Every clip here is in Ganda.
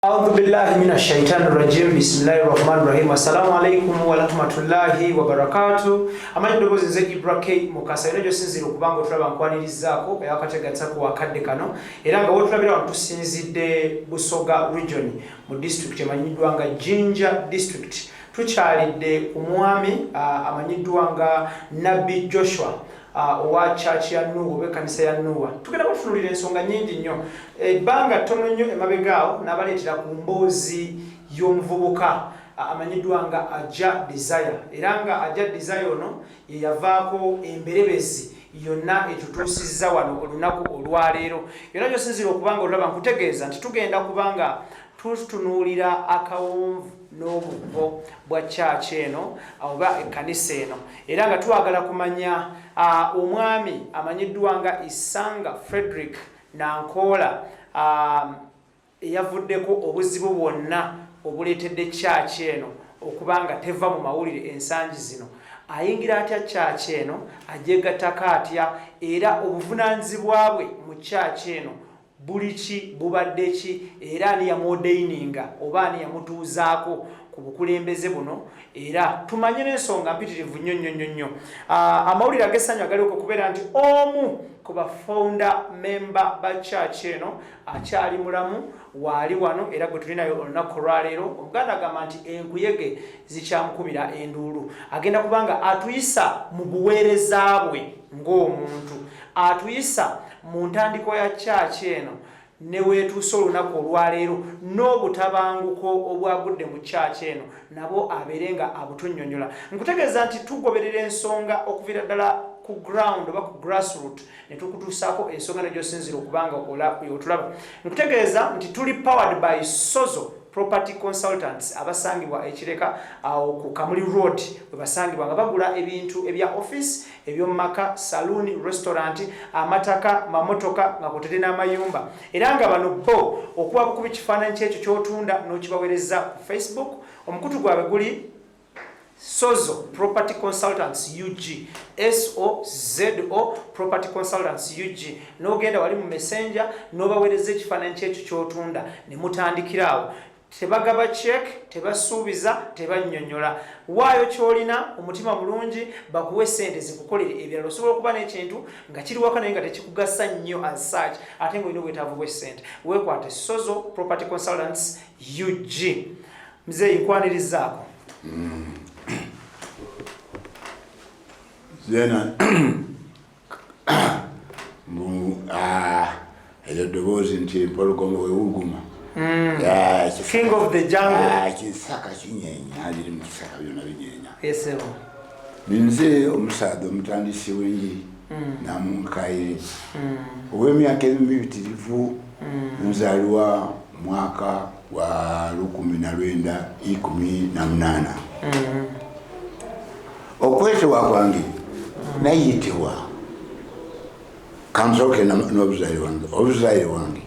أعوذ بالله من الشيطان الرجيم بسم الله الرحمن الرحيم السلام عليكم ورحمة الله وبركاته amanyi dogozi nze Ibrahim Mukasa ino josinzira okubanga otulaba nkwanirizaako eyakategatako wakadde kano era nga wotulabira wano tusinzidde Busoga region mu district emanyiddwa nga Jinja district tukyalidde ku mwami amanyiddwa nga Nabbi Joshua owa church ya Nuwa oba kanisa ya Nuwa tugenda kutunulira ensonga nyingi nnyo ebbanga ttono nnyo emabegaawo n'abaleetera ku mboozi y'omuvubuka amanyiddwa nga Ajja Desire era nga Ajja Desire ono ye yavaako emberebezi yonna etutuusizza wano olunaku olwaleero yonna gyosinzira okubanga olulaba nkutegeeza nti tugenda kubanga tutunuulira akawonvu n'obubbo bwa church eno oba ekkanisa eno era nga twagala kumanya omwami amanyiddwa nga Isanga Frederick Nankoola eyavuddeko obuzibu bwonna obuleetedde church eno okubanga teva mu mawulire ensangi zino ayingira atya church eno ajegatako atya era obuvunaanyizibwa bwe mu church eno buliki bubadde ki era ani yamodeininga oba ani yamutuuzaako ku bukulembeze buno era tumanye n'ensonga mpitirivu nnyo amawulire ag'essanyu agaliko okubeera nti omu ku bafounder member ba church eno akyali mulamu waali wano era gwe tulinayo olunaku olwaleero omuganda agamba nti enkuyege zikyamukubira enduulu agenda kubanga atuyisa mu buweereza bwe ng'omuntu atuyisa mu ntandiko ya church eno ne weetuusa olunaku olwaleero n'obutabanguko obwagudde mu church eno nabo abeere nga abutunnyonnyola nkutegeeza nti tugoberera ensonga okuviira ddala ku ground oba ku grassroot ne tukutuusaako ensonga negyosinzira okubanga otulaba nkutegeeza nti tuli powered by Sozo Property Consultants abasangibwa ekireka awo ku Kamuli Road we basangibwa nga bagula ebintu ebya office ebyomumaka saloon restaurant amataka mamotoka nga kotete n'amayumba era nga bano bo okuba bukubi kifaananyi kyekyo kyotunda n'okibaweereza ku Facebook omukutu gwabwe guli Sozo Property Consultants UG SOZO Property Consultants UG n'ogenda wali mu messenger n'obaweereza ekifaananyi kyekyo kyotunda ne mutandikiraawo tebagaba check tebasuubiza tebannyonnyola waayo kyolina omutima mulungi bakuwe sente zikukolere ebirala osobola okuba n'ekintu nga kiri waka naye nga tekikugasa nnyo as such ate ng'olina obwetaavu bw'essente weekwate Sozo Property Consultants UG mzeeyi nkwanirizaako zena eddoboozi nti empologoma wewuguma King of the jungle kisaka kinyeenya aliri mu kisaka byonna binyeenya esebo ninze omusaadha omutandisi w'enjiri namunkaire ow'emyaka emibitirivu nzaalibwa mwaka wa 1918 okwetebwa kwange nayitibwa kansoke n'obuzaire wange obuzaire wange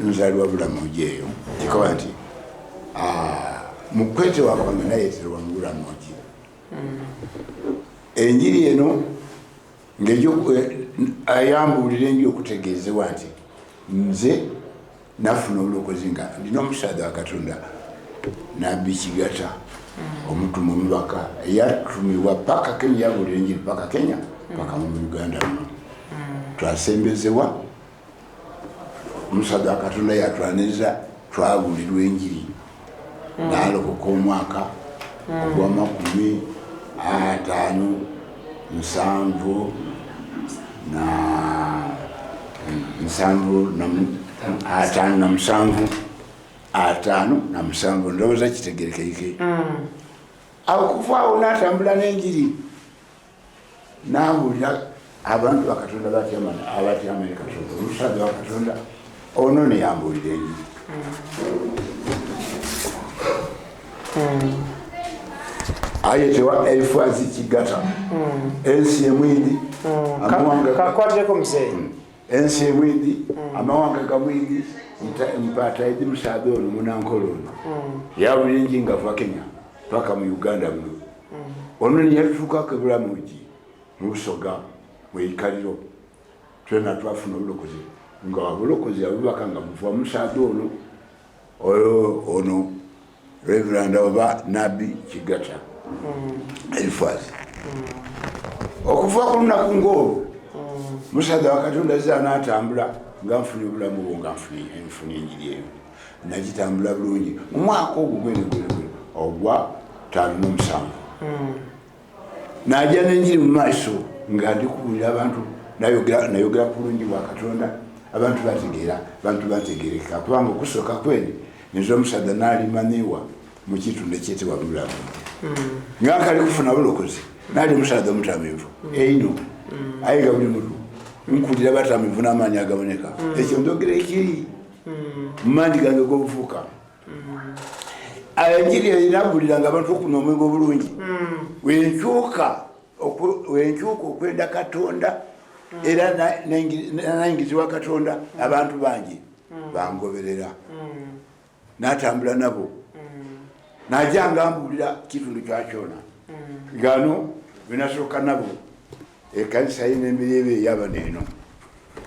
nzaalibwa bulamugi eyo kikoba nti mu kwetebwa kwange nayeterwa mu bulamugi enjiri eno ayambuulira enjiri okutegeezebwa nti nze nafuna obulokozi nga ndina omusaadha wa Katonda Nabbi Kigata omutume omubaka eyatumibwa paka Kenya yabuulira enjiri paka Kenya paka mu Uganda twasembezebwa omusaadha wa Katonda yatwaniriza twabuulirwa enjiri n'alokoka omwaka ogwa 57 ndowooza kitegerekeike awo kuvaawo n'atambula n'enjiri n'abuulira abantu bakatonda abatyamanya Katonda omusaadha wa Katonda ono ne yambuulira enjiri ayetebwa Elifaazi Kigata ensi emwindi kakwatireko muzeeyi ensi emwindi amawanga gamwindi mpata edi musaadha ono Munankoola ono yabuulira enjiri nga va Kenya paka mu Uganda muno ono ne yatutuukako ebulamugi mu Busoga mu ikaliro twena twafuna obulokozi nga abulokozi abubaka nga muva musaada ono Reverend oba Nabbi Kigata Elifazi okuva ku lunaku ng'olwo musaada wa Katonda azza n'atambula nga nfunye obulamu bwo nga nfunye enjiri eyo nagitambula bulungi mu mwaka ogwo gwene ogwa 57 najja n'enjiri mu maaso nga ndikubuulira abantu nayogera ku bulungi bwa Katonda abantu bategeereka kubanga okusooka kwene nze omusaada n'alimanyiwa mu kitundu ekyetebwa Bulamu nga kali kufuna bulokozi naali omusaada omutamiivu eino ayiga buli muntu nkulira batamiivu n'amaanyi agaboneka ekyo ndogera ekiri mu mandi gange g'obufuuka enjiri eyo inabuuliranga abantu okuna omwenge obulungi wenkyuka okwenda Katonda era nayingizibwa Katonda abantu bangi bangoberera n'atambula nabo najja nga mbuulira kitundu kyakyona gano binasooka nabo ekanisa y'emirebe yaba neeno.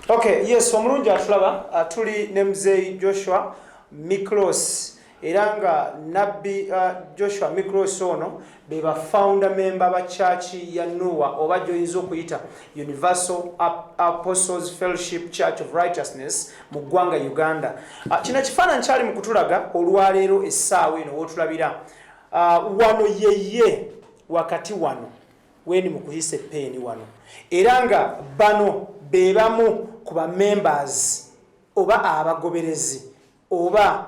Okay, yes, omulungi atulaba tuli ne Muzeeyi Joshua Miklos era nga Nabbi Joshua Miklos ono be ba founder member ba church ya Noah oba joyinza okuyita Universal Apostles Fellowship Church of Righteousness mu ggwanga Uganda. Kino kifaananyi kyali mu kutulaga olwaleero essaawa eno wotulabira wano yeye wakati wano weni mu kuyisa eppeeni wano era nga bano bebamu ku ba members oba abagoberezi oba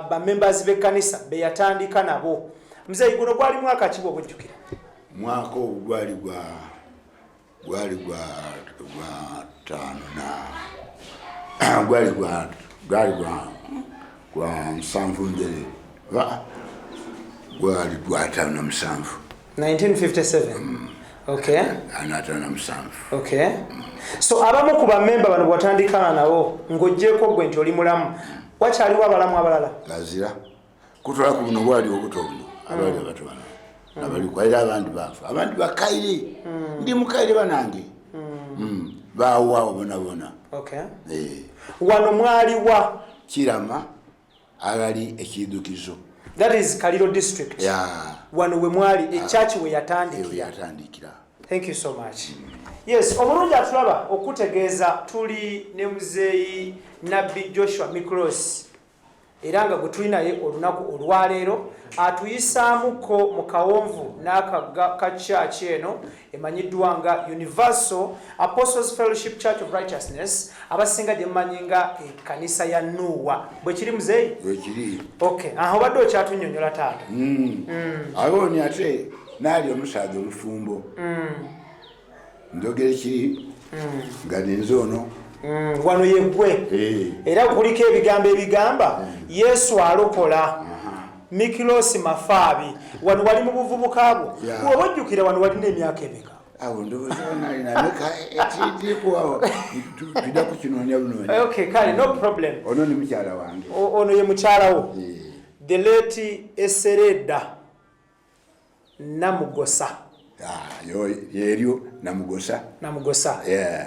ba members b'ekkanisa be yatandika nabo. Muzeeyi guno gwali mwaka ki bw'obujjukira? Mwaka ogwo gwali gwa 1957. Okay. Okay. So abamu ku bamemba bano bwatandikana nabo ng'oggyeko gwe nti oli mulamu wakyaliwo abalamu abalala? Gazira kutwala ku buno bwali obuto buno abali abatono abali kwaira abandi bafu abandi bakaire ndi mukaire banange bawa bona. Okay. Wano mwaliwa Kirama agali ekidukizo. That is Kaliro district. Yeah. Wano we mwali a church we yatandikira. Thank you so much. Yes, omulungi atulaba okutegeeza tuli ne Muzeeyi Nabbi Joshua Miklos era nga gwe tuli naye olunaku olwaleero atuyisaamuko mu kawonvu n'aka church eno emanyiddwa nga Universal Apostles Fellowship Church of Righteousness abasinga gye mmanyi nga ekkanisa ya Noah. Bwe kiri Muzeeyi? Bwe kiri. Okay, aho obadde okyatunnyonnyola taata. Aboni ate naali omusaada olufumbo ndogera kiri nga nenze ono wano yeggwe era kuliko ebigambo ebigamba Yesu alokola Miklos Mafaabi wano wali mu buvubuka bwo oba ojjukira wano walina emyaka emeka? Awo ndowooza naali nameka etiidiiku awo tudda ku kinoonya bunoonya. Okay, kale no problem. Ono ni mukyala wange. Ono ye mukyala wo? The late Esereda Namugosa. Yeryo Namugosa.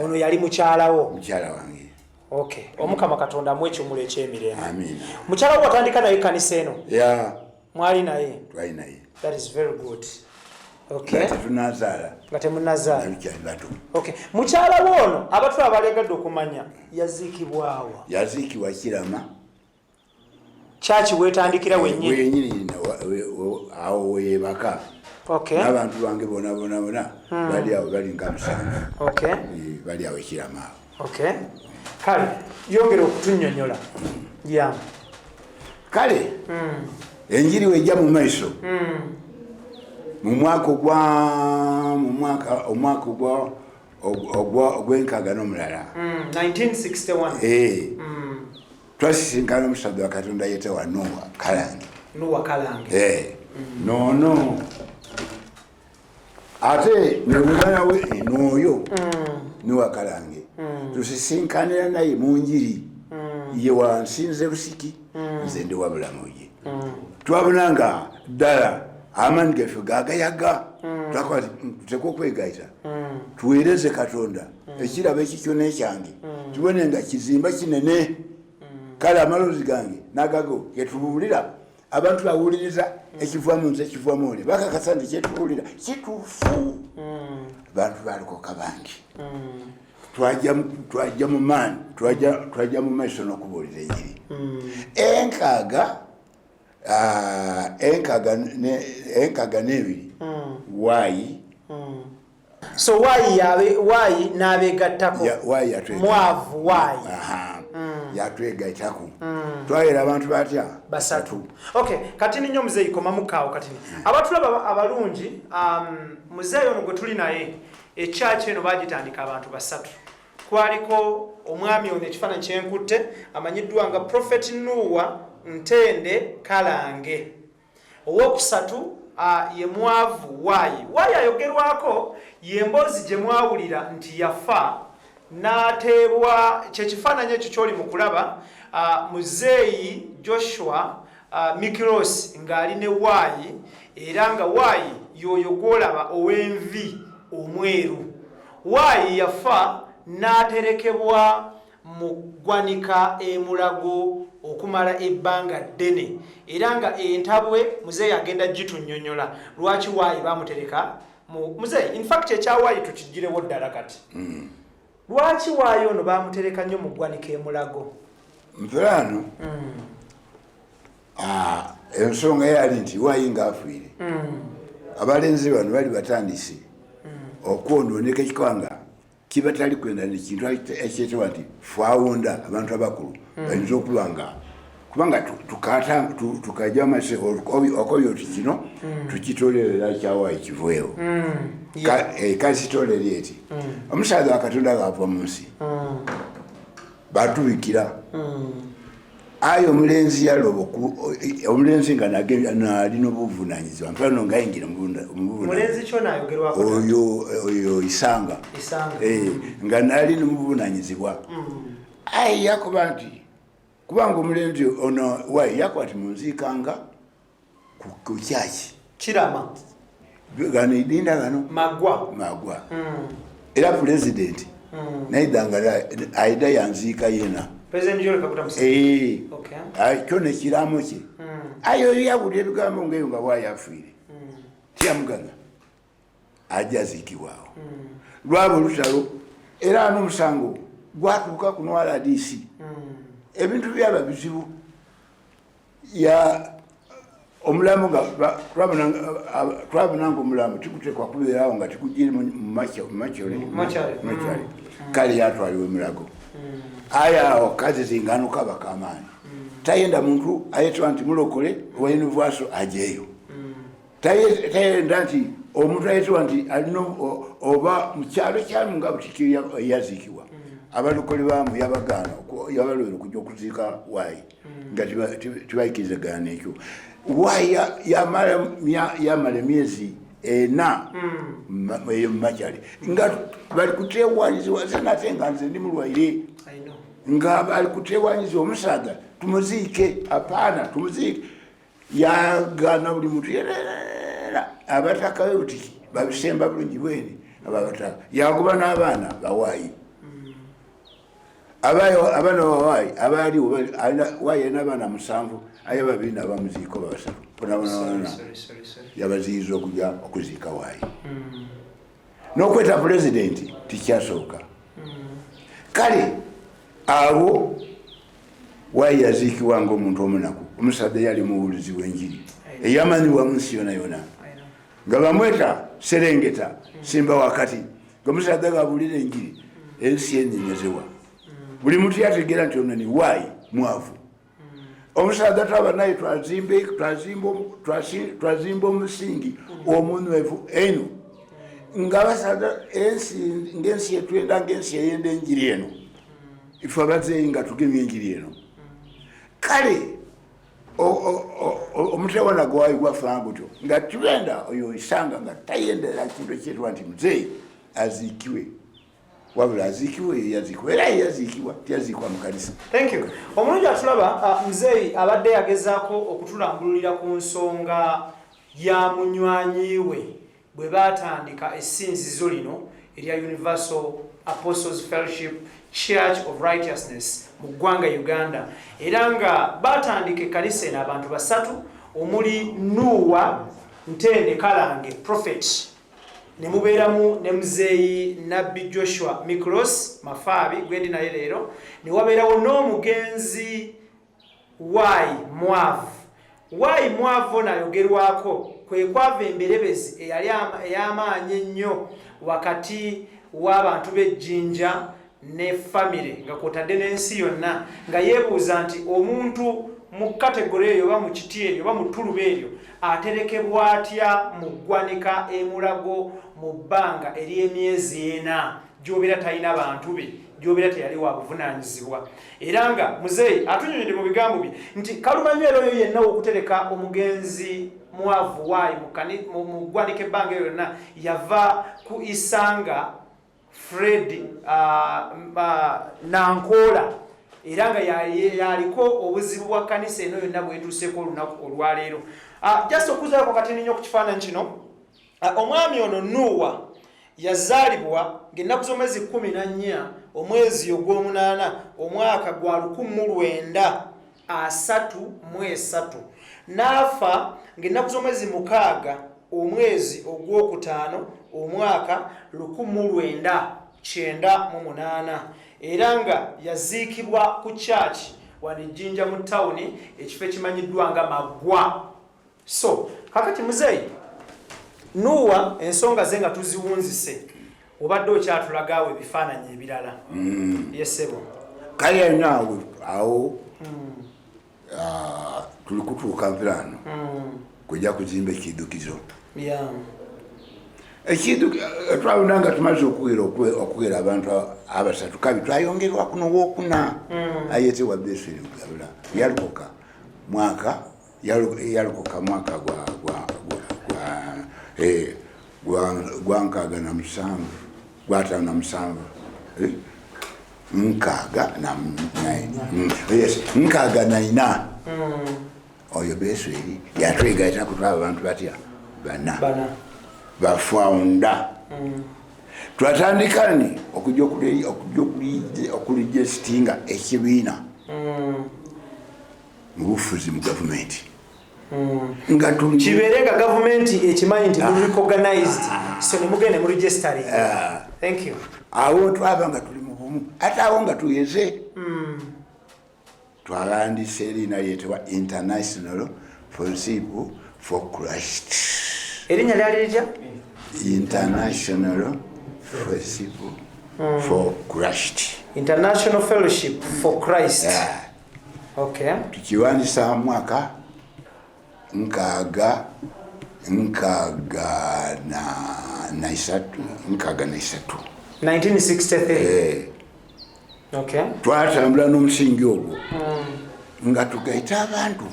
Ono yali mukyala wo? Mukyala wange. Okay. Omukama Katonda amwe ekyomulo eky'emirembe. Amen. Mukyala wo watandika naye kanisa eno? Mwali naye? Twali naye. That is very good. Okay. Tunazaala. Nga temunazaala. Bato. Okay. Mukyala wo ono abatula abalegadde okumanya yaziikibwawa? Yaziikibwa Kirama. Church wetandikira wennyini? Wennyini awo weyebaka. Okay. N'abantu bange bona bali awo bali nga 7. Okay. Bali awo Kirama. Okay. Kale yongera okutunnyonnyola. Yeah. Kale. Enjiri wejja mu maiso. Mu mwaka ogw'enkaaga n'omulala. 1961. Twasisinkana omusaadde wa Katonda yeetewa Noah Kalange. Nono. Ate nebugana we n'oyo Noah Kalange. Tusisinkanira naye mu njiri ye wansinze busiki nze ndi wabula muye. Twabonanga ddala amaanyi gaffe gagayaga twakwati tuteka okwegayita tuweereze Katonda ekirabo ekikyo n'ekyange tubone nga kizimba kinene kale amaloozi gange nagago getubuulira abantu bawuliriza ekivamu nze ekivamu oli bakakasa nti kyetubuulira kituufu abantu balokoka bangi twajja mu maani twajja mu maiso n'okubuulira enjiri enkaga n'ebiri waayi so waayi n'abeegattako mwavu waayi yatwegaitako twayera abantu batya basatu. Okay, katini nnyo muzeeyi komamu kaawo katini abatulaba abalungi muzeeyi ono gwe tuli naye ekyaki eno bagitandika abantu basatu. Kwaliko omwami ono ekifaananyi kyenkutte amanyiddwa nga Prophet Nuwa Ntende Kalange. Owokusatu ye mwavu waayi ayogerwako yemboozi gye mwawulira nti yafa n'ateebwa kyekifaananyi ekyo ky'oli mu kulaba muzeeyi Joshua Mikiros ng'ali ne waayi era nga waayi y'oyo gw'olaba ow'envi omweru. Waayi yafa n'aterekebwa mu ggwanika Mulago okumala ebbanga ddene era nga entabwe muzeeyi agenda gitunnyonnyola lwaki waayi bamutereka muzeeyi in fact ekyawaayi tukigirewo ddala kati lwaki waayi ono bamutereka nnyo mu ggwanika Mulago mperaano ensonga yali nti waayi ng'afiire abalenzi bano bali batandise okwonooneka ekikwanga kibatali kwenda nekintu ekyetebwa nti fawunda abantu abakulu bayinza okubanga kubanga tukajja amase okobyo oti kino tukitolerera kyawaayi kiveewo kasitoleri eti omusaadha wa Katonda gaava mu nsi batubikira ayo omulenzi yaloba omulenzi nga nalina obuvunanyizibwa mpano ngayingira oyo Isanga nga nalina obuvunanyizibwa ayi yakuba nti kubanga omulenzi ono waayi yakuba ti munziikanga ku kyaki kirama gano idinda gano magwa era pulezidenti naidanga aida yanziika yena kyo nekiraamo kye ayo yabulya ebigambo ngaeyo nga waayi afiire tiyamugaga ajja aziikibwawo lwaba olutalo era n'omusango gwatuuka ku Nwala DC ebintu byaba bizibu omulamu nga twabona nga omulamu tikutekwa kubeerawo nga tikugire mumacyole kale yatwaliwe Mulago aya okazi zinganuka bakamaani tayenda muntu ayetwa nti mulokole wa universal ajeyo tayenda nti omuntu ayetwa nti alina oba mukyalo kyamu nga butiki yaziikibwa abalokole bamu yabagaana yabalwera okujja okuziika waayi nga tibayikirizagana ekyo waayi yamala emyezi 4 eyo mumakyale nga bali kuteewanyizibwa senate nga nze ndi mulwaire nga bali kuteewanyizibwa omusaadha tumuziike apaana tumuziike yagaana buli muntu yerera abatakayo butiki babisemba bulungi bwene ababataka yagoba n'abaana bawaayi abaana bawaayi abaliwo waayi n'abaana 7 aye 2 n'abamuziiko babasatu bonabonabona yabaziyiza okujja okuziika waayi n'okweta pulezidenti tikyasooka kale abo waayi yaziikibwa ng'omuntu omunaku omusaadha yali muwulizi w'enjiri eyamanyibwa mu nsi yona yona nga bamweta Serengeta Simba wakati ng'omusaadha gabuulira enjiri ensi enyenyezewa buli muntu yategeera nti ono ni waayi mwavu omusaadha twaba naye twazimba omusingi omunwevu eno ng'abasaadha ng'ensi yetwenda ng'ensi eyenda enjiri eno ife abazeeyi nga tugemye enjiri eno kale omutewana gwaayi gwafanga gutyo nga tulenda oyo Isanga nga tayendera kintu ekyetwa nti muzeeyi aziikiwe wabula aziikiwe yaziikibwa era yaziikibwa tiyaziikwa mu kanisa. Thank you. Omulungi atulaba muzeeyi abadde yagezaako okutulambululira ku nsonga ya munywanyi we bwe baatandika essinzizo lino erya Universal Apostles Fellowship Church of Righteousness mu ggwanga Uganda, era nga batandika ekkanisa eno abantu basatu omuli Nuwa Ntende Kalange prophet, ne mubeeramu ne muzeeyi Nabbi Joshua Mikros Mafaabi gwendi naye leero, ne wabeerawo n'omugenzi Wai Mwavu nayogerwako kwe kwava emberebezi eyali ey'amaanyi ennyo wakati w'abantu b'ejjinja ne famire nga kwotadde n'ensi yonna, nga yeebuuza nti omuntu mu kategori eyo oba mu kiti eryo oba mu ttuluba eryo aterekebwa atya mu ggwanika emulago mu bbanga ery'emyezi 4 gy'obeera talina bantu be, gy'obeera teyali wa buvunaanyizibwa. Era nga muzeeyi atunyonyedde mu bigambo bye nti kalumanyo era oyo yenna okutereka omugenzi Mwavu Wai mu ggwanika ebbanga eyo yonna yava ku Isanga Fred Nankoola, era nga yaliko obuzibu bwa kkanisa eno yonna bwetuuseeko olunaku olwaleero. Just okuzaako katini nnyo ku kifaananyi kino, omwami ono Nuwa yazaalibwa ng'ennaku z'omwezi 14 omwezi ogw'omunaana omwaka gwa 1933, n'afa ng'ennaku z'omwezi 6 omwezi ogwokutaano omwaka 1998, era nga yaziikibwa ku church wanijjinja mu tawuni, ekifo ekimanyiddwa nga Maggwa. So kakati muzeeyi Nuwa ensonga ze nga tuziwunzise, obadde okyatulagaawo ebifaananyi ebirala. Yesebo kale naawe awo tuli kutuuka mpirano kujja kuzimba ekiddukizo. Twabona nga tumaze okuwera abantu abasatu, kabi twayongerwa kuno wokuna ayetebwa Beseri Gabula yalokoka mwaka gwa 67 gwataano na 7 nkaaga oyo Beseri yatwegaita kutwaba abantu batya bana bafaunda. Twatandikani okujja okulijestinga ekibiina mu bufuzi mu gavumenti nga kibeerenga gavumenti ekimanyi nti recognized, so ne mugende mu registering. Thank you. Awo twaba nga tuli mu bumu, ate awo nga tuyeze twalandise erina lyetebwa International Fellowship for Christ. Erinnya lyali litya? International Fellowship for Christ. International Fellowship for Christ. Okay. Tukiwandisa mwaka nkaaga na isatu 1963. Okay. Twatambula n'omusingi ogwo nga tugaita abantu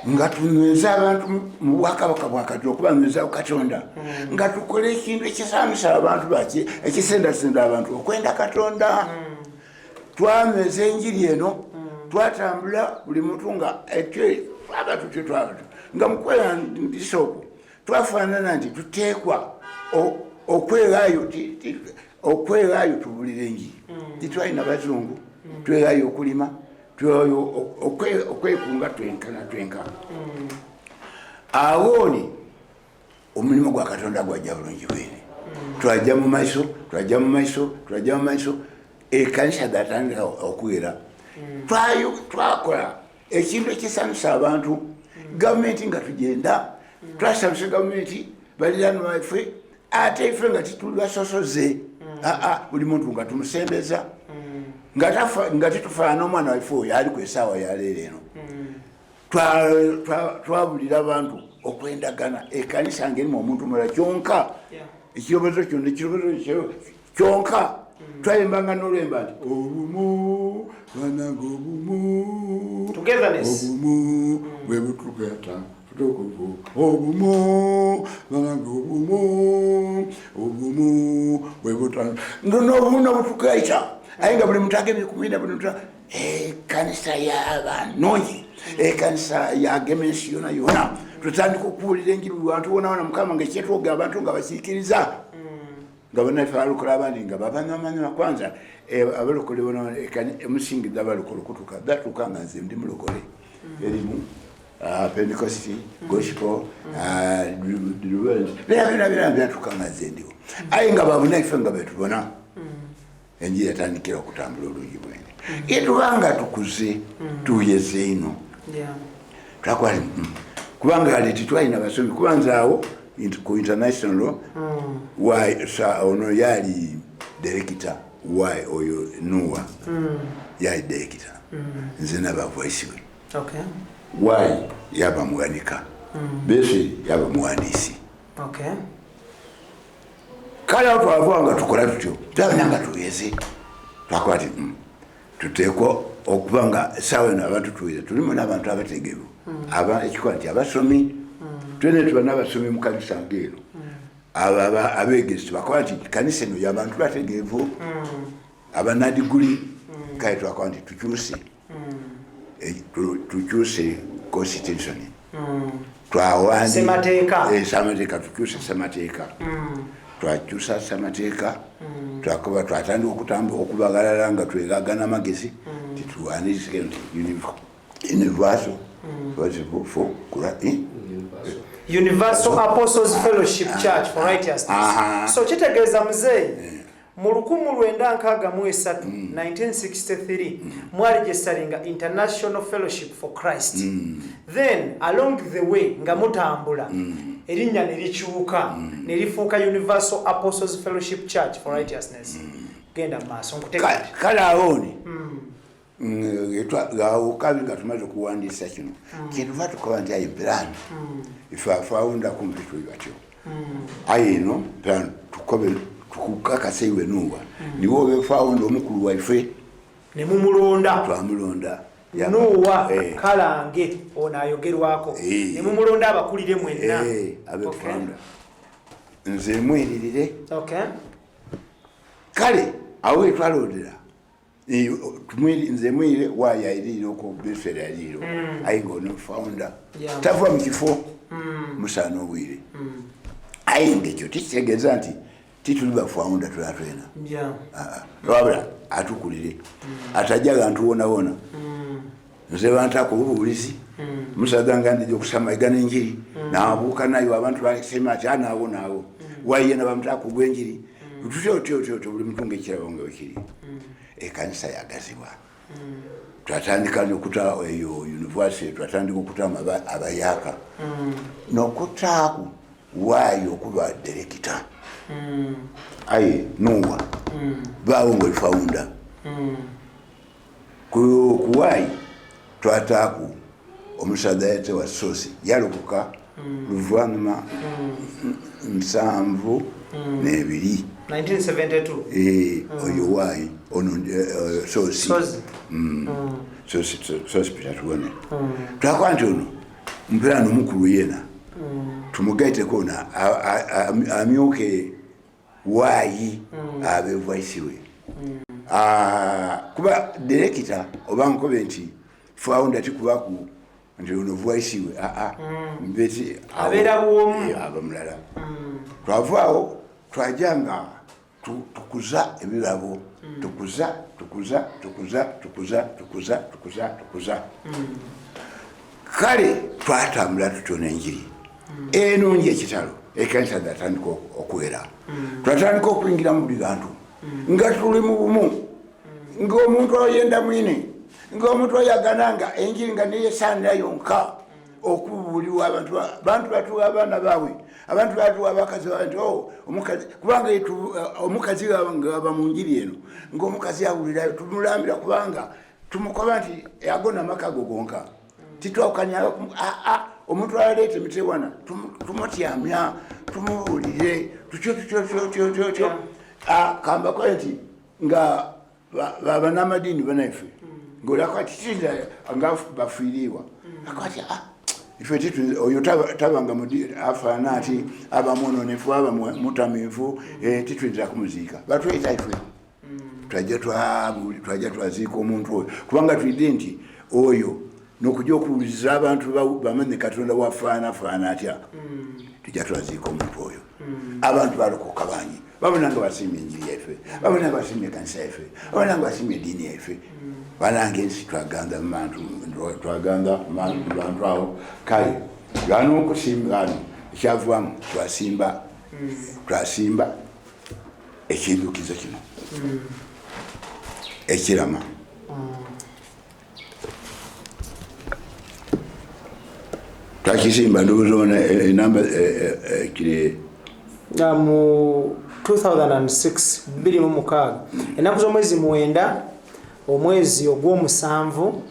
nga tunyweza abantu mu bwakabaka bwa Katonda, okubanyweza Katonda, nga tukola ekintu ekisanyusa abantu baki, ekisendasenda abantu okwenda Katonda. Twanyweza enjiri eno, twatambula buli muntu nga nga mukwera ndisa okwo twafaanana nti tuteekwa okwewaayo tubulire enjiri. Titwalina bazungu, twewaayo okulima, okwekunga twenkana. Awoni omulimu gwa Katonda gwajja bulungi bwene. Twajja mu maiso ekkanisa gatandika okuwera. Twakola ekintu ekisanyusa abantu. Gavumenti nga tugenda twasanyusa gavumenti baliraanwa baffe, ate ife nga titulasosoze. Buli muntu nga tumusembeza nga titufaana omwana waffe oyo ali ku essaawa yaleero eno. Twabulira abantu okwendagana, ekkanisa ng'erimu omuntu mulala kyonka, ekirobozo kyonna kyonka twayembanga n'olwemba nti obumu banange obumu obumu bwe butugata tutukuvu obumu banange obumu bwe butugata n'obumu n'obutugaita. Aye nga buli muntu agemye ku mwenda, buli muntu ekkanisa y'abanongi, ekkanisa yagemensi yona tutandika okubuulira enjiri buli bantu wona Mukama nga ekyetwoga abantu nga bakiikiriza. nga bannaffe abalokole abandi nga babanyamanyuma kwanza abalokole bona emusingiza abalokole okutuuka batuuka nga nze ndi mulokole erimu Pentecost, gospel, bina byatuuka nga nze ndiwo aye nga babunaife nga betubona enjiri yatandikira okutambula olungi bwene etubanga tukuze tuyeze ino twakwali kubanga leti twalina basomi kubanza awo ku international ono yali director oyo Nuwa yali director nze naba voice we yaba muwanika bese yaba muhandisi kale awo twavanga tukola tutyo twabanga tuyeze twakwati tuteekwa okuba nga essaawa eno abantu tuweze tulimu n'abantu abategeevu ekikola nti abasomi twene tuba n'abasomi mu kanisa ng'eno abeegezi tubakola nti kanisa eno y'abantu bategeevu abanadiguli kale twakola nti tukyuse constitution semateeka tukyuse semateeka twakyusa semateeka twakuba twatandika okutambula okubagalala nga twegagana amagezi tituwanirize nti universal Universal Apostles Fellowship Church for Righteousness. So kitegeeza muzeeyi mu 1963 1963 mwaregisteringa International Fellowship for Christ. Then along the way nga mutambula erinnya ne likyuka ne lifuuka Universal Apostles Fellowship Church for Righteousness. Genda maaso nkutegeeza kale awoni ukabi nga tumaze okuwandiisa kino kyetuva tukola nti aye plan ife afaunda kumpitu batyo aye ino plan tukobe tukukakasa iwe Nuwa niwo obefaunda omukulu waife ne mumulonda twamulonda Nuwa kalange ono ayogerwako ne mumulonda abakulire mwenna abefaunda nze mweririre kale awo etwalondera nze mwire wayayirire oko besere yaliro aye ngono founder tava mu kifo musana obwire aye ngekyo tikitegeeza nti tituli bafounder tulatwena wabula atukulire atajaga ntuwona wona nze bantako obubulizi musaza nga ndije okusamayiga n'enjiri n'abuuka nayo abantu basema ati anaawo naawo waye na bamutako gwenjiri tutyo buli mutunga ekirabo nga wekiri ekanisa yagazibwa twatandika nokuta eyo university twatandika okutama abayaka nokutaaku waayo okuba director aye Nuwa bawo ngwe founder kuwaayi twataaku omusaza yete wa sosi yalokoka luvannyuma 72 1972 oyo waayi ono sosi sosi pitatuone twakola nti ono mpera n'omukulu yena tumugaiteko ono amyuke waayi abe voice we kuba director oba nkobe nti founder tikubaku nti ono voice we mbeti abeera bwomu abamulala twavaawo twajanga tukuza ebirabo tukuza kale twatambula tutyo n'enjiri enungi ekitalo ekanisa zatandika okuwera twatandika okuyingira mu buli bantu nga tuli mu bumu ng'omuntu oyenda mwine ng'omuntu oyagananga enjiri nga neyesaanira yonka okubuulirwa abantu batuwa abaana baabwe abantu batuwa abakazi baabwe nti omukazi kubanga omukazi ngaba mu njiri eno ng'omukazi awulirayo tumulambira kubanga tumukoba nti yagona amaka go gonka titwawukanya omuntu aleeta emitewana tumutyamya tumuwulire tutyo kambako nti nga banamadiini banaife ng'olakwati titinda nga bafiiriibwa akwati ife oyo tabanga afaana ati abamunonefu abamutamivu titwinza kumuziika batweta ife twajja twaziika omuntu oyo kubanga twidde nti oyo n'okujja okuwuliriza abantu bamanye Katonda wafaanafaana atya tujja twaziika omuntu oyo. Abantu balokoka bangi babona nga basiimye enjiri yaffe, babona nga basiimye ekkanisa yaffe, babona nga basiimye eddiini yaffe. Balanga ensi twaganda bantu awo kale gano okusimba ekyavaamu twasimba ekindukizo kino ekirama. Twakisimba ndowooza enamba kiri mu 2006 26 ennaku z'omwezi 9 omwezi ogw'omusanvu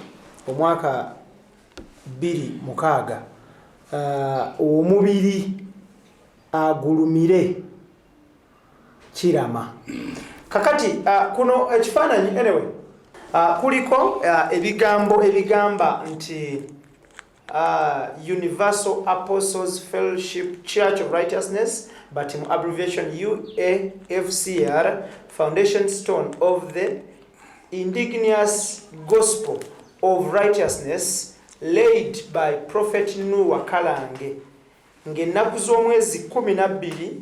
omwaka 2006 omubiri agulumire kirama. Kakati kuno ekifaananyi anyway kuliko ebigambo ebigamba nti Universal Apostles Fellowship Church of Righteousness, but in abbreviation UAFCR, foundation stone of the indigenous gospel of righteousness laid by Prophet Noah Kalange. Ng'ennaku z'omwezi 12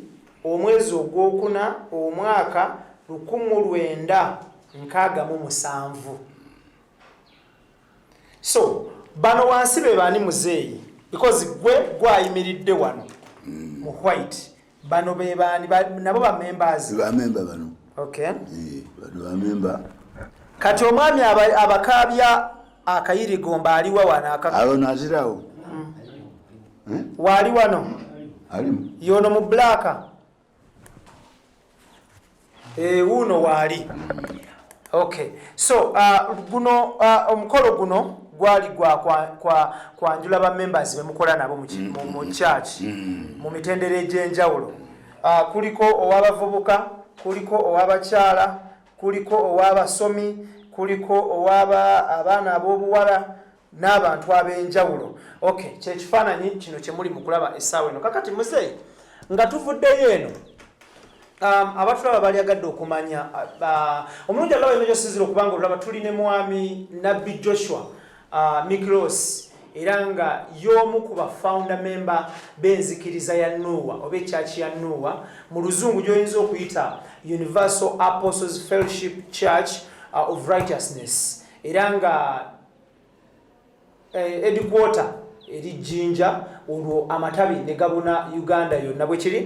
omwezi ogwokuna omwaka 1967. So bano wansi be bani muzeeyi because gwe gwayimiridde wano mu white. Bano be bani nabo ba members bano. Okay. Bano ba member. Kati omwami abakaabya akayirigomba aliwa wana abo nazirawo. Wali wano. Alimu. Yono mu blaka. Uno wali. Okay. So guno omukolo guno gwali kwa njula ba members bemukola nabo mu church mu mitendere egy'enjawulo. Kuliko owabavubuka, kuliko owabakyala, kuliko owabasomi, kuliko owaba abaana ab'obuwala n'abantu ab'enjawulo. Okay, kyekifaananyi kino kye muli mu kulaba essaawa eno. Kakati muzeeyi nga tuvuddeyo eno abatulaba bali agadde okumanya omulungi alaba eno gyosizira okubanga olulaba tuli ne mwami Nabbi Joshua Miklos era nga y'omu ku ba founder member b'enzikiriza ya Noah oba ekyaki ya Noah mu luzungu gy'oyinza okuyita Universal Apostles Fellowship Church of Righteousness era nga headquarter eri Jinja olwo amatabi ne gabuna Uganda yonna bwe kiri.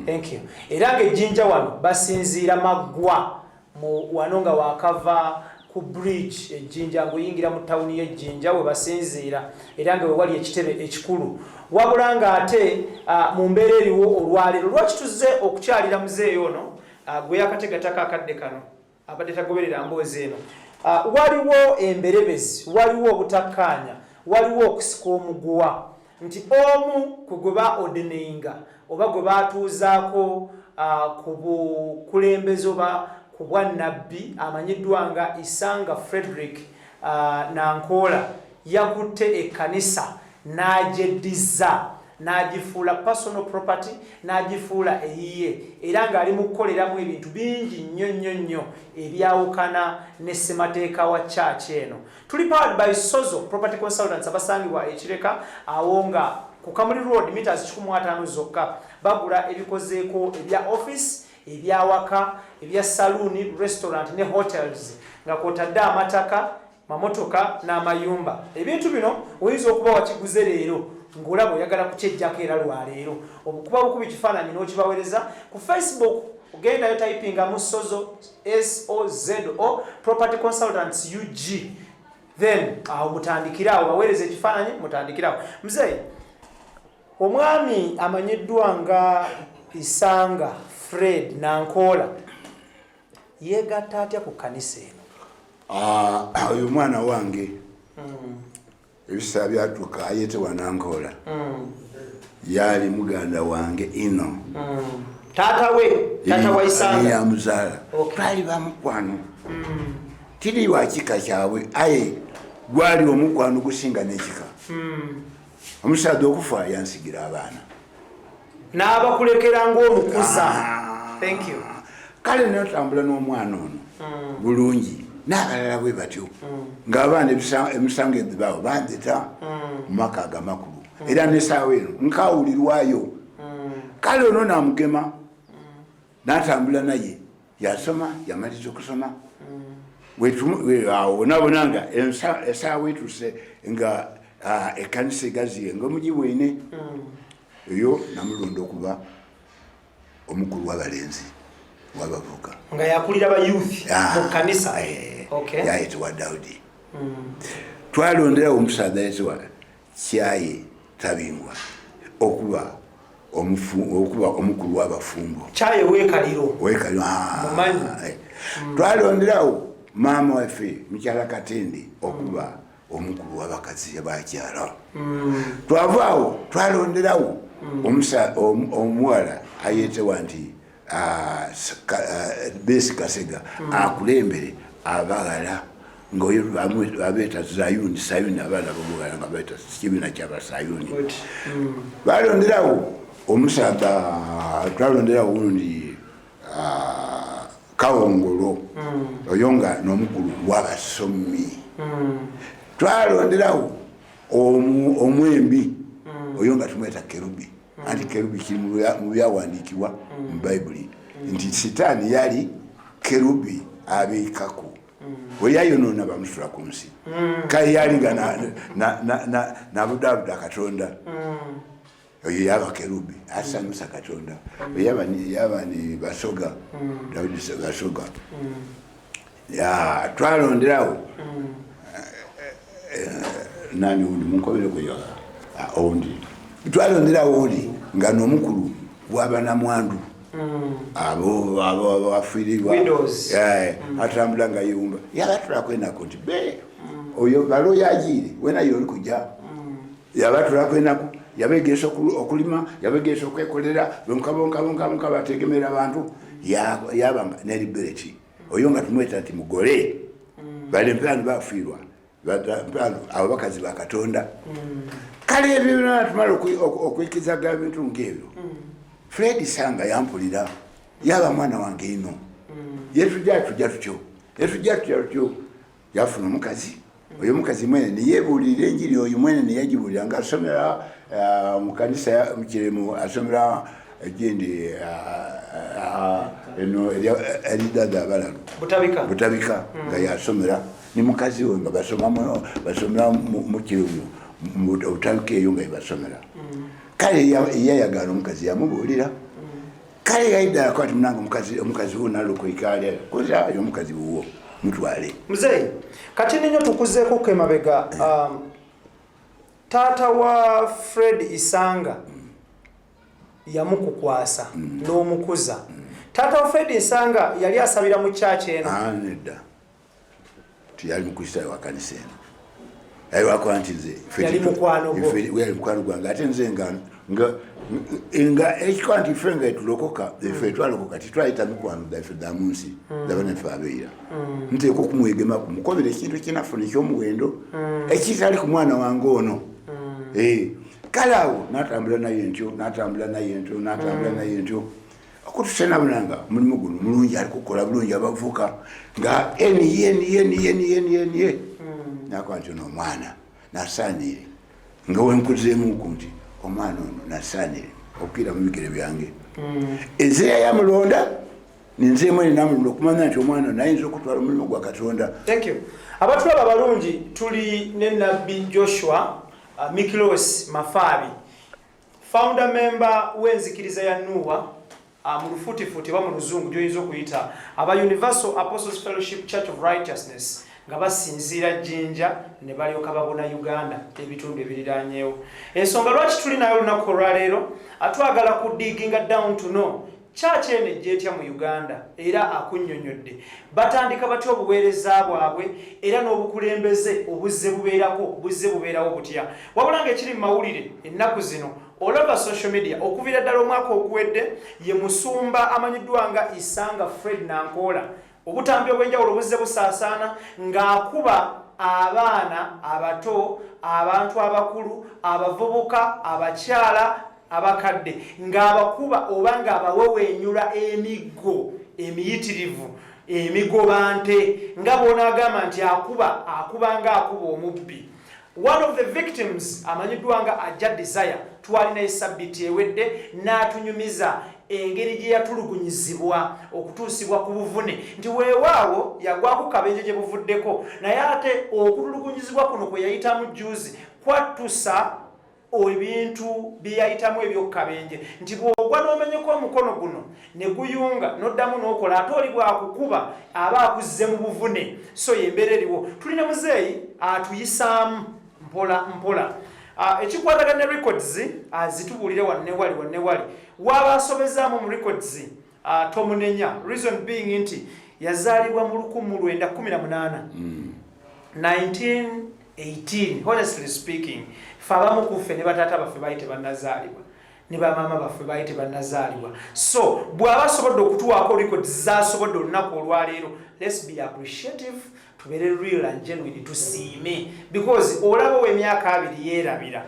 Thank you. Era nga ejjinja wano basinziira maggwa mu wano nga wakava ku bridge ejjinja ng'oyingira mu tawuni y'ejjinja we basinziira era nga we wali ekitebe ekikulu wabula nga ate mu mbeera eriwo olwaleero lwaki tuzze okukyalira muzeeyi ono gwe yakategatako akadde kano abadde tagoberera mboozi eno. Waliwo emberebezi, waliwo obutakkaanya, waliwo okusika omuguwa nti omu ku gwe baordainga oba gwe batuuzaako ku bukulembeze oba ku bwannabbi amanyiddwa nga Isanga Frederick Nankola yakutte ekkanisa n'agyeddiza n'agifuula personal property n'agifuula eyiye era ng'ali mu kukoleramu ebintu bingi nnyo ebyawukana ne ssemateeka wa church eno. Tuli powered by Sozo Property Consultants abasangibwa ekireka awo nga ku Kamuli Road meters 15 zokka bagula ebikozeeko ebya office ebyawaka ebya saloon restaurant ne hotels nga kwotadde amataka mamotoka n'amayumba. Ebintu bino oyinza okuba wakiguze leero ng'olaba oyagala kukyejjako era lwaleero obukuba bukubi kifaananyi n'okibaweereza ku Facebook ogendayo typinga mu Sozo SOZO Property Consultants UG then awo mutandikirawo baweereza ekifaananyi mutandikirawo. Muzeeyi omwami amanyiddwa nga Isanga Fred Nankola yeegatta atya ku kkanisa eno? Oyo mwana wange ebisaa byatuuka ayitibwa Nankola yali muganda wange ino taata wa Isanga yamuzaala twali bamukwano tiri wa kika kyabwe aye gwali omukwano gusinga n'ekika. Omusaadde okufa yansigira abaana n'abakulekera ng'omukuza. Thank you. Kale n'otambula n'omwana ono bulungi n'abalala bwe batyo ng'abaana emisango ebibawo bandeta mu maka agamakulu era n'essaawa eno nkawulirwayo kale ono n'amugema n'atambula naye yasoma yamaliza okusoma bonabona nga essaawa etuse nga ekkanisa egaziye ng'omugibwene eyo namulonda okuba omukulu w'abalenzi wabavuka nga yakulira abayuthi mu kkanisa yayitibwa Dawudi. Twalonderawo omusaadha yayitibwa Kyaye Tabingwa okuba omukulu w'abafumbo. Kyaye weekaliro twalonderawo maama waffe mukyala Katende okuba omukulu w'abakazi abakyala. Twavaawo twalonderawo omuwala ayitibwa nti Besi Kasega akulembere abagala ngoyo babeeta Sayuni abaana b'obugala nga babeeta kibiina ky'Abasayuni. Balonderawo omusaadha twalonderawo gundi Kawongolo oyo nga n'omukulu w'abasomi. Twalonderawo omwembi oyo nga tumweta Kerubi. Anti Kerubi kiri mu byawandiikibwa mu Bayibuli nti Sitaani yali Kerubi abeekako weyayonoona bamusula ku nsi kale yali nga nabudaabuda Katonda oyo yaba Kerubi asanyusa Katonda yaba ni Basoga Dawudi Basoga. Twalonderawo nani undi munkobere kuyo ondi twalonderawo oli nga n'omukulu w'abanamwandu abo bafiirirwa atambula nga yewumba yabatulako enako nti be oyo balo yagiire wenayo oli kujja yabatulako enako yabeegesa okulima yabeegesa okwekolera bwenkabonka bategemera abantu yabanga ne liberty oyo nga tumweta nti mugole bali mpano bafiirwa abo bakazi ba Katonda. Kale ebyo tumala okwikizaga ebintu ng'ebyo Fred Sanga yampulira yaba mwana wange ino yetujja tutyo yafuna omukazi oyo mukazi mwene neyebuulira enjiri oyo mwene neyagibuulira nga asomera mu kanisa mukiremu asomera egindi eno eridada abalalu Butabika nga yasomera ni mukazi we nga basomera mukiremu Butabika eyo nga basomera. Kale yayagala omukazi yamubuulira kale yaidala kwati munanga omukazi huo nalokoikale kuza ayo omukazi wuwo mutwale muzeyi kati ninyo tukuzeeko kemabega taata wa Fred Isanga yamukukwasa n'omukuza. Taata wa Fred Isanga yali asabira mu church eno nedda tiyali mukristaayo wa kanisa eno ayo akwantize yali mukwano gwange ate nze nga ekikwanti ffe nga etulokoka ffe twalokoka titwayita mikwano daffe damunsi dabanefe abeera nteeka okumwegema kumukobera ekintu kinafuna ekyomuwendo ekitali ku mwana wange ono. Kale awo natambula naye ntyo okutusenabonanga omulimu guno mulungi ali kukola bulungi abavuka nga eni nakuba nti ono omwana nasaanire nga wenkuzeemuku nti omwana ono nasaanire okukira mu bigere byange enzeeya yamulonda ninzeemu eni namulonda okumanya nti omwana ono ayinza okutwala omulimu gwa Katonda. Thank you. Abatulaba balungi tuli ne Nabbi Joshua Mikilos Mafabi founder member w'enzikiriza ya Nuwa mu lufutifuti mu luzungu gyoyinza okuyita aba Universal Apostles Fellowship Church of Righteousness nga basinziira Jinja ne balyoka babona Uganda ebitundu ebiriranyeewo. Ensonga lwaki tuli nayo olunaku olwaleero atwagala kudiginga down to know church ene jetya mu Uganda era akunnyonnyodde batandika batya obuweereza bwabwe era n'obukulembeze obuzze bubeerawo butya. Wabula ng'ekiri mu mawulire ennaku zino olaba social media okuvira ddala omwaka oguwedde ye musumba amanyiddwa nga Isanga Fred Nankola obutambi obw'enjawulo buzze busaasaana ng'akuba abaana abato abantu abakulu abavubuka abakyala abakadde ng'abakuba oba ng'abawewenyula emiggo emiyitirivu emigobante nga bw'onaagamba nti akuba ng'akuba omubbi. One of the victims amanyiddwa nga Ajja Desire twalina esabbiiti ewedde n'atunyumiza engeri gye yatulugunyizibwa okutuusibwa ku buvune nti weewaawo yagwaku kabenje gye buvuddeko naye ate okutulugunyizibwa kuno kwe yayitamu juzi kwattusa ebintu bye yayitamu ebyokkabenje nti bw'ogwa n'omenyeko omukono guno ne guyunga n'oddamu n'okola ate oli bwakukuba aba akuzze mu buvune so yembeera eriwo. Tulina muzeeyi atuyisaamu mpola mpola ekikwatagana ne records azitubuulire wannewali waba asobezaamu mu records tomunenya reason being nti yazaalibwa mu 1918 1918 honestly speaking fe abamu ku ffe ne bataata baffe baali tebannazaalibwa ne bamaama baffe baali tebannazaalibwa so bw'aba asobodde okutuwaako records zaasobodde olunaku olwaleero let's be appreciative tubeere real and genuine tusiime because olaba ow'emyaka 2 yeerabira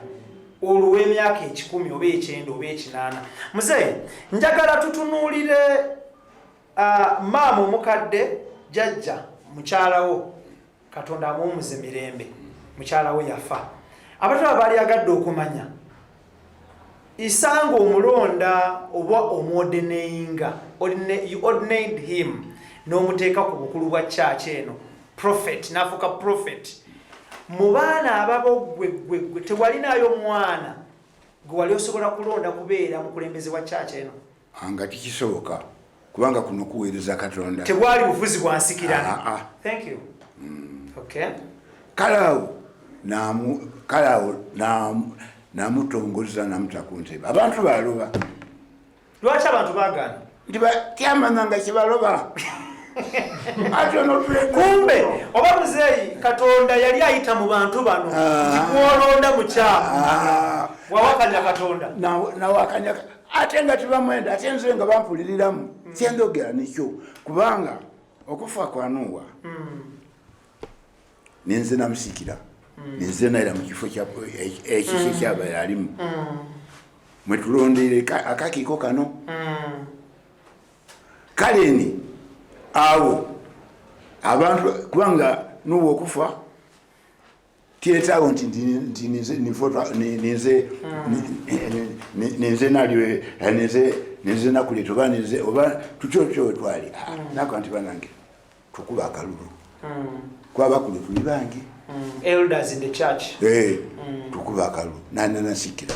olwo w'emyaka 10 oba 9 oba 8 muzeeyi njagala tutunuulire maama omukadde jjajja mukyalawo Katonda amuwumuze mirembe mukyalawo yafa abataba baali agadde okumanya isanga omulonda oba omwodeneyinga you ordained him n'omuteeka ku bukulu bwa church eno prophet nafuka prophet mu baana ababo gwe tewalinayo mwana gwe wali osobola kulonda kubeera mukulembeze wa church eno anga tikisoboka kubanga kuno kuweereza Katonda tewali bufuzi bwansikirana. Thank you. Okay. Kalawo namutongoza namutakunteba abantu baloba lwaki abantu bagana tiamanyanga kibaloba kumbe oba muzeeyi Katonda yali ayita mu bantu bano tikwolonda mukyama wawakanya Katonda nawakanya ate nga tibamwenda ate nze nga bampuliriramu kyendogera nikyo kubanga okufa kwa Nuwa ninze namusikira ninze naira mu kifo ekyo kyaba yalimu mwetulondere akakiiko kano kaleni awo abantu kubanga Nuwa okufa tietaawo nti ninze naliwe ninze nakuleeta oba ninze oba tukyokyo twali nako nti banange tukuba akalulu kwabakulu tuli bangi elders in the church tukuba akalulu nani nasikira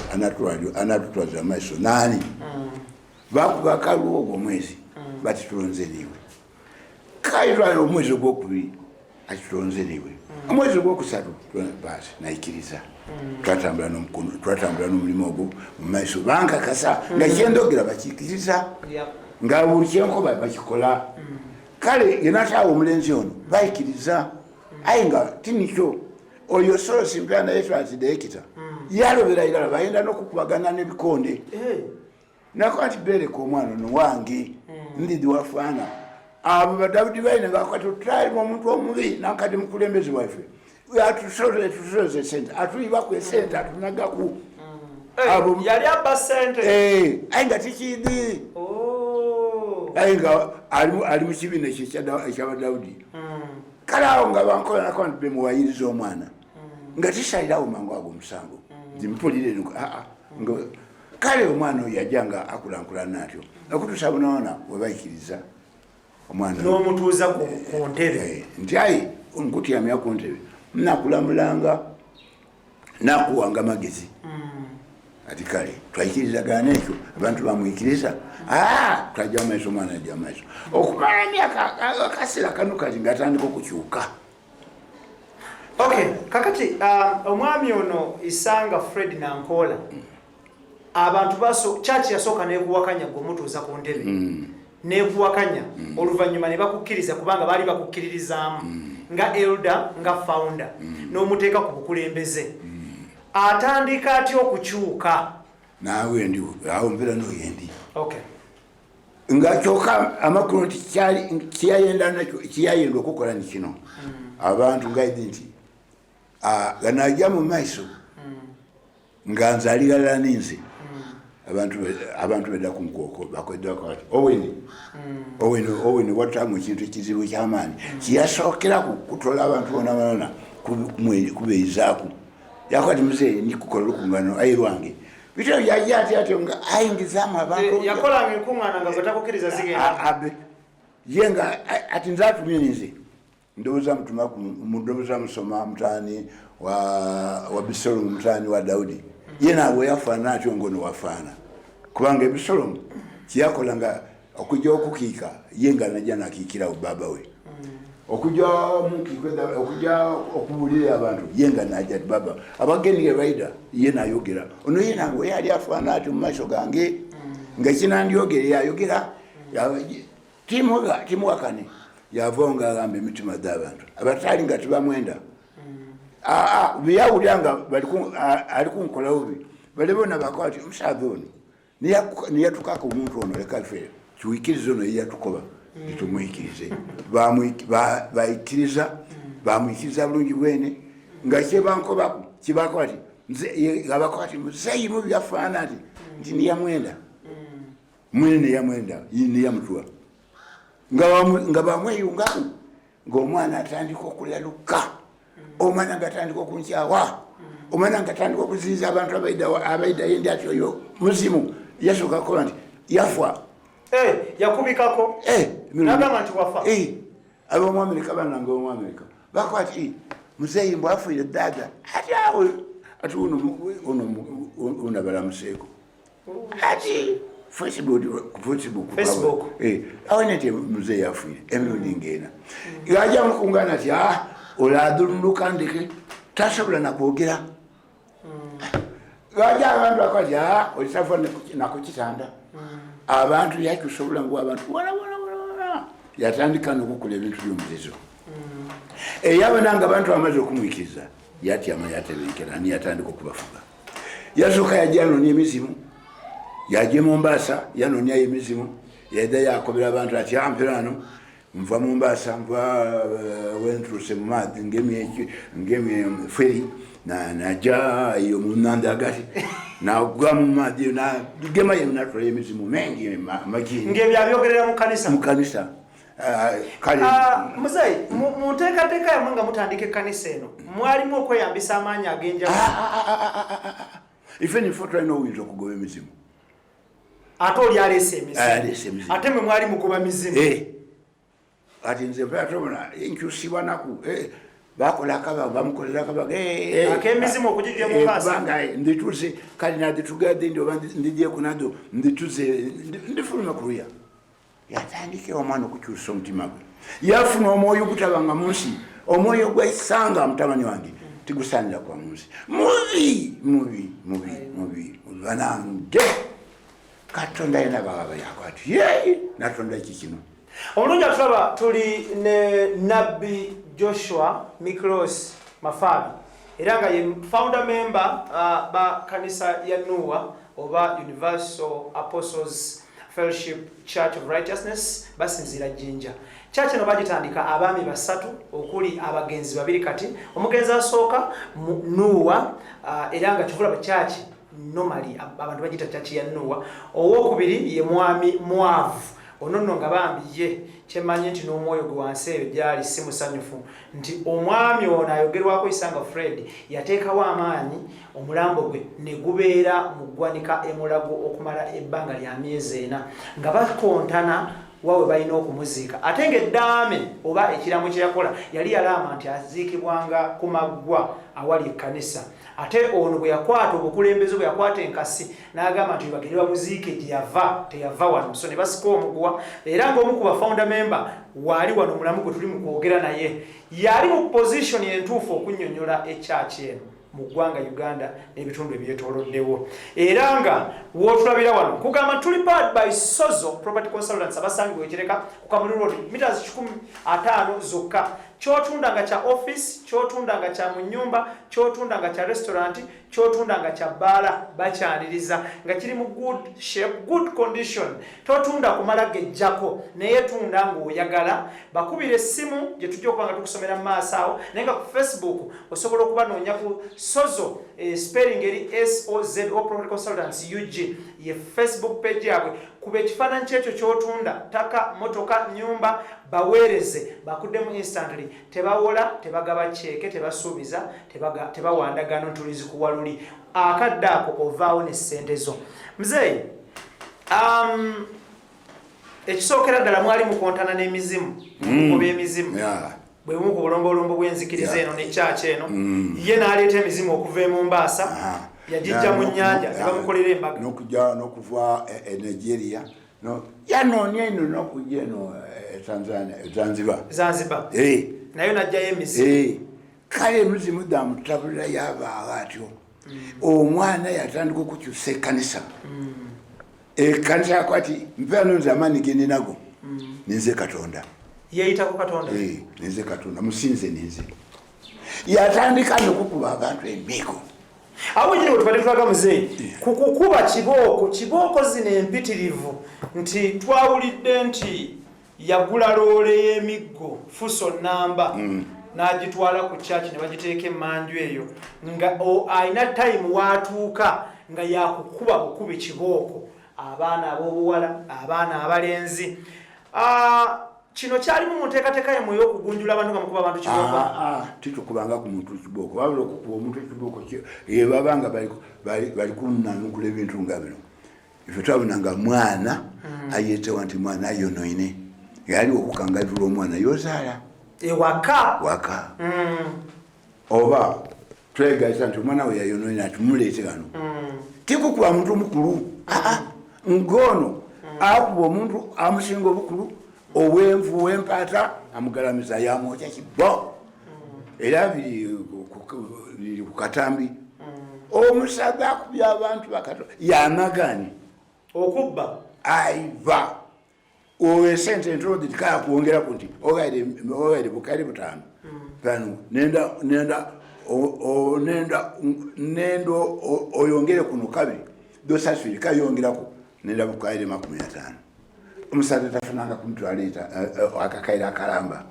anatutwaza maiso nani bakuba akalulu ogwo mwezi bati tulonzeriwe kairwa omwezi ogwokubiri akitonzeriwe omwezi ogwokusatu basi naikiriza twatambula n'omukono twatambula n'omulimu ogwo mu maiso bankakasa nga kyendogera bakikiriza nga buli kyenkoba bakikola kale yenataawo omulenzi ono bayikiriza aye nga tinikyo oyo Solosi Mpyana yetwatideekita yalobera irala bayenda n'okukubagana n'ebikonde nako nti bereka omwana ono wange ndidi wafaana abo badawudi baine ngakati tutali omuntu omubi nankati mukulembezi waife atusoze sente atuiba ku sente atunagaku abo yali abba sente aye nga tikidi aye nga ali mu kibiina ekyabadawudi kale awo nga bankola nako nti bemuwayiriza omwana nga tisalirawo mangu ago omusango zimpulire kale omwana oyo yajjanga akulankulana atyo okutusabunaona webayikiriza omwana n'omutuuza ku ntebe nti ayi nkutyamya ku ntebe nakulamulanga nakuwanga magezi ati kale twayikirizagana ekyo abantu bamwikiriza twajja mumaiso omwana ajja mumaiso okumala emyaka akaseera kano kati ngaatandika okukyuka. Okay, kakati omwami ono Isanga Fred Nankola abantu church yasooka nekuwakanya gwomutuuza ku ntebe nekuwakanya oluvannyuma ne bakukkiriza kubanga baali bakukkiririzaamu nga elder nga founder n'omuteeka ku bukulembeze atandika atya okukyuka naawe ndi awo mbeera noyendi okay nga kyokka amakulu nti kiyayenda okukola ni kino abantu ngaidi nti ganajja mu maiso nga nzaligalala ninze abantu bedda ku nkooko bakwedde bakwati Owen watamu ekintu ekizibu ky'amaanyi kiyasookera kutola abantu bonabona kubeizaaku yakwati muzeeyi nikukola olukungano ayi lwange bityo yajja ati nga ayingizaamu abantu yakolanga enkungana nga bwetakukiriza zigenda yenga ati nzatumye nze ndowooza mutuma mudowooza musoma mutaani wa Bisolomu mutaani wa Daudi yena bwe yafaana atyo ngono wafaana kubanga Ebisolomu kiyakolanga okujja okukiika yenga najja nakiikirawo baba we okujja okubulira abantu yenga najja baba abagenyi baida yena ayogera ono yena bwe yali afaana atyo mu maaso gange nga kinandyogere yayogera timuwakane yavonga agambe emitima d'abantu abatali nga tebamwenda beyawulira nga ali kunkolawo bi bale bona bakwati omusaadha ono niyatukako omuntu ono leka ffe kiwikiriza ono yeyatukoba nitumwikirize bamwikiriza bulungi bwene nga kyebankobaku kibakwati abakwati muzeeyi mu byafaana nti niyamwenda mwene niyamwenda niyamutuwa nga bamweyungamu ng'omwana atandika okulaluka omwana ngatandika okunkyawa omwana ngatandika okuziiza abantu abaida yendi ati oyo muzimu yasooka kukola nti yafa yakubikako nagamba nti wafa ab'Omwamerika banange Omwamerika bakwati muzeeyi mbw afiire ddaada ati awe ati uno balamuseeko ati Facebook awonete muzeeyi afiire emirundi ng'ena yajja mukungana ati oladululuka ndeke tasobola nakwogera wajja abantu akwati olisafa nakukitanda abantu yakusobola ngu abantu yatandika nokukola ebintu by'omuzizo eyabona nga abantu amaze okumwikiriza yatyama yatebenkera ani yatandika okubafuga yasooka yajja anonya emizimu yajja Mombasa yanonyayo emizimu yadda yakobera abantu ati ampirano nva Mombasa nva wentruse mu maadhi ngemye feri najja iyo mu Nandagati nagwa mu maadhi nagemayo natwala emizimu mengi magini ngebyabyogerera mu kanisa kale muzeeyi muteekateeka yamwe nga mutandika ekkanisa eno mwalimu okweyambisa amaanyi ag'enjawulo ife nife tulina oyinza okugoba emizimu ate oli aleese emizimu ate mwe mwali mugoba mizimu ati nze mpatobona enkyusibwa naku bakola akabaga bamukolera akabaga ak'emizimu okugijja mu maaso banga ndituuse kale naditugadde ndi oba ndigyeko nado ndituze ndifuluma kuruya yatandike omwana okukyusa omutima gwe yafuna omwoyo ogutabanga mu nsi omwoyo gwesanga mutabani wange tigusaanira kwa mu nsi mubi banange katonda yena baba yakwati natonda iki kino omulungi atulaba tuli ne Nabbi Joshua Miklos Mafabi era nga ye founder member ba kanisa ya Nuwa oba Universal Apostles Fellowship Church of Righteousness basinzira Jinja. Church eno bagitandika abaami basatu okuli abagenzi babiri kati omugenzi asooka Nuwa era nga kivula church normally abantu bagita church ya Nuwa owokubiri ye mwami mwavu onono nga bambiye kyemanye nti n'omwoyo gwe wansi eyo gyali si musanyufu nti omwami ono ayogerwako Isanga Fred yateekawo amaanyi omulambo gwe ne gubeera mu ggwanika emulago okumala ebbanga lya myezi 4 nga bakontana wawe balina okumuziika ate ng'eddaame oba ekiramu kye yakola yali yalaama nti aziikibwanga ku maggwa awali ekkanisa ate ono bwe yakwata obukulembeze bwe yakwata enkasi n'agamba nti bagende bamuziike teyava wano so ne basika omuguwa era ng'omu ku bafounder member waali wano mulamu gwe tuli mu kwogera naye yali mu position entuufu okunnyonnyola ekyaki eno mu ggwanga Uganda n'ebitundu ebyetooloddewo era nga wotulabira wano kugamba tuli powered by Sozo Property Consultants abasangibwa ekireka ku Kamuli Road meters 15 zokka kyotunda nga kya office, kyotunda nga kya mu nnyumba, kyotunda nga kya restaurant, kyotunda nga kya bbaala bakyaniriza nga kiri mu good shape, good condition. Totunda kumala gejjako naye tunda ng'oyagala. Bakubira essimu gye tujja okuba nga tukusomera mu maaso awo, naye nga ku Facebook osobola okubanoonya ku Sozo, spelling eri SOZO Property Consultants UG, ye Facebook page yaabwe. Kuba ekifaananyi kyekyo kyotunda, ttaka, motoka, nnyumba, baweereze bakuddemu instantly. Tebawola, tebagaba kyeke, tebasuubiza, tebawandagano ntulizi kuwa luli. Akadde ako ovaawo ne ssente zo. Muzeeyi, ekisookera ddala mwali mukontana n'emizimu, mukuba emizimu. Bwe bumu ku bulombolombo bw'enzikiriza eno ne church eno, ye n'aleeta emizimu okuva e Mombasa, yagijja mu nnyanja ne bamukolera embaga. N'okujja n'okuva e Nigeria, yanoonya eno n'okujja eno Zanzibar. Nayo n'ajjayo emizimu. Kale emizimu damutabulira yabaawo atyo. Omwana yatandika okukyusa ekkanisa. Ekkanisa yakwati mpano nze amaanyi ge ninago. Ninze Katonda. Yeeyitako Katonda? Ninze Katonda, musinze ninze. Yatandika n'okukuba abantu emiiko. Awo nyine bwe tulaga muzeeyi, kukukuba kibooko zino empitirivu nti twawulidde nti yagula loole y'emiggo Fuso namba n'agitwala ku church ne bagiteeka emmanju eyo nga alina time watuuka nga yakukuba bukubi kibooko abaana ab'obuwala, abaana abalenzi. Kino kyalimu mu nteekateeka yemmwe ey'okugunjula abantu nga mukuba abantu kibooko? Titukubanga ku muntu kibooko, wabula okukuba omuntu ekibooko babanga bali kunnanukula ebintu nga bino. Ife twabonanga mwana ayeetewa nti mwana ayonoine, yali okukangalirwa omwana yozaala waka. Oba twegaza nti omwana we yayonoine ati muleete gano. Tikukuba muntu mukulu, ngono akuba omuntu amusinga obukulu, obwenvu w'empaata amugalamiza yamwokya kibbo. Era biri ku katambi. Omusaga akubya abantu bakato yamagani okubba aiva owe sente ntrodi kaya kuongera kuti ogaire bukali butano pano nenda oyongere kuno kabiri dosasiri kayongerako nenda bukaire 50. Omusada tafunanga kumutwaleta akakaira akalamba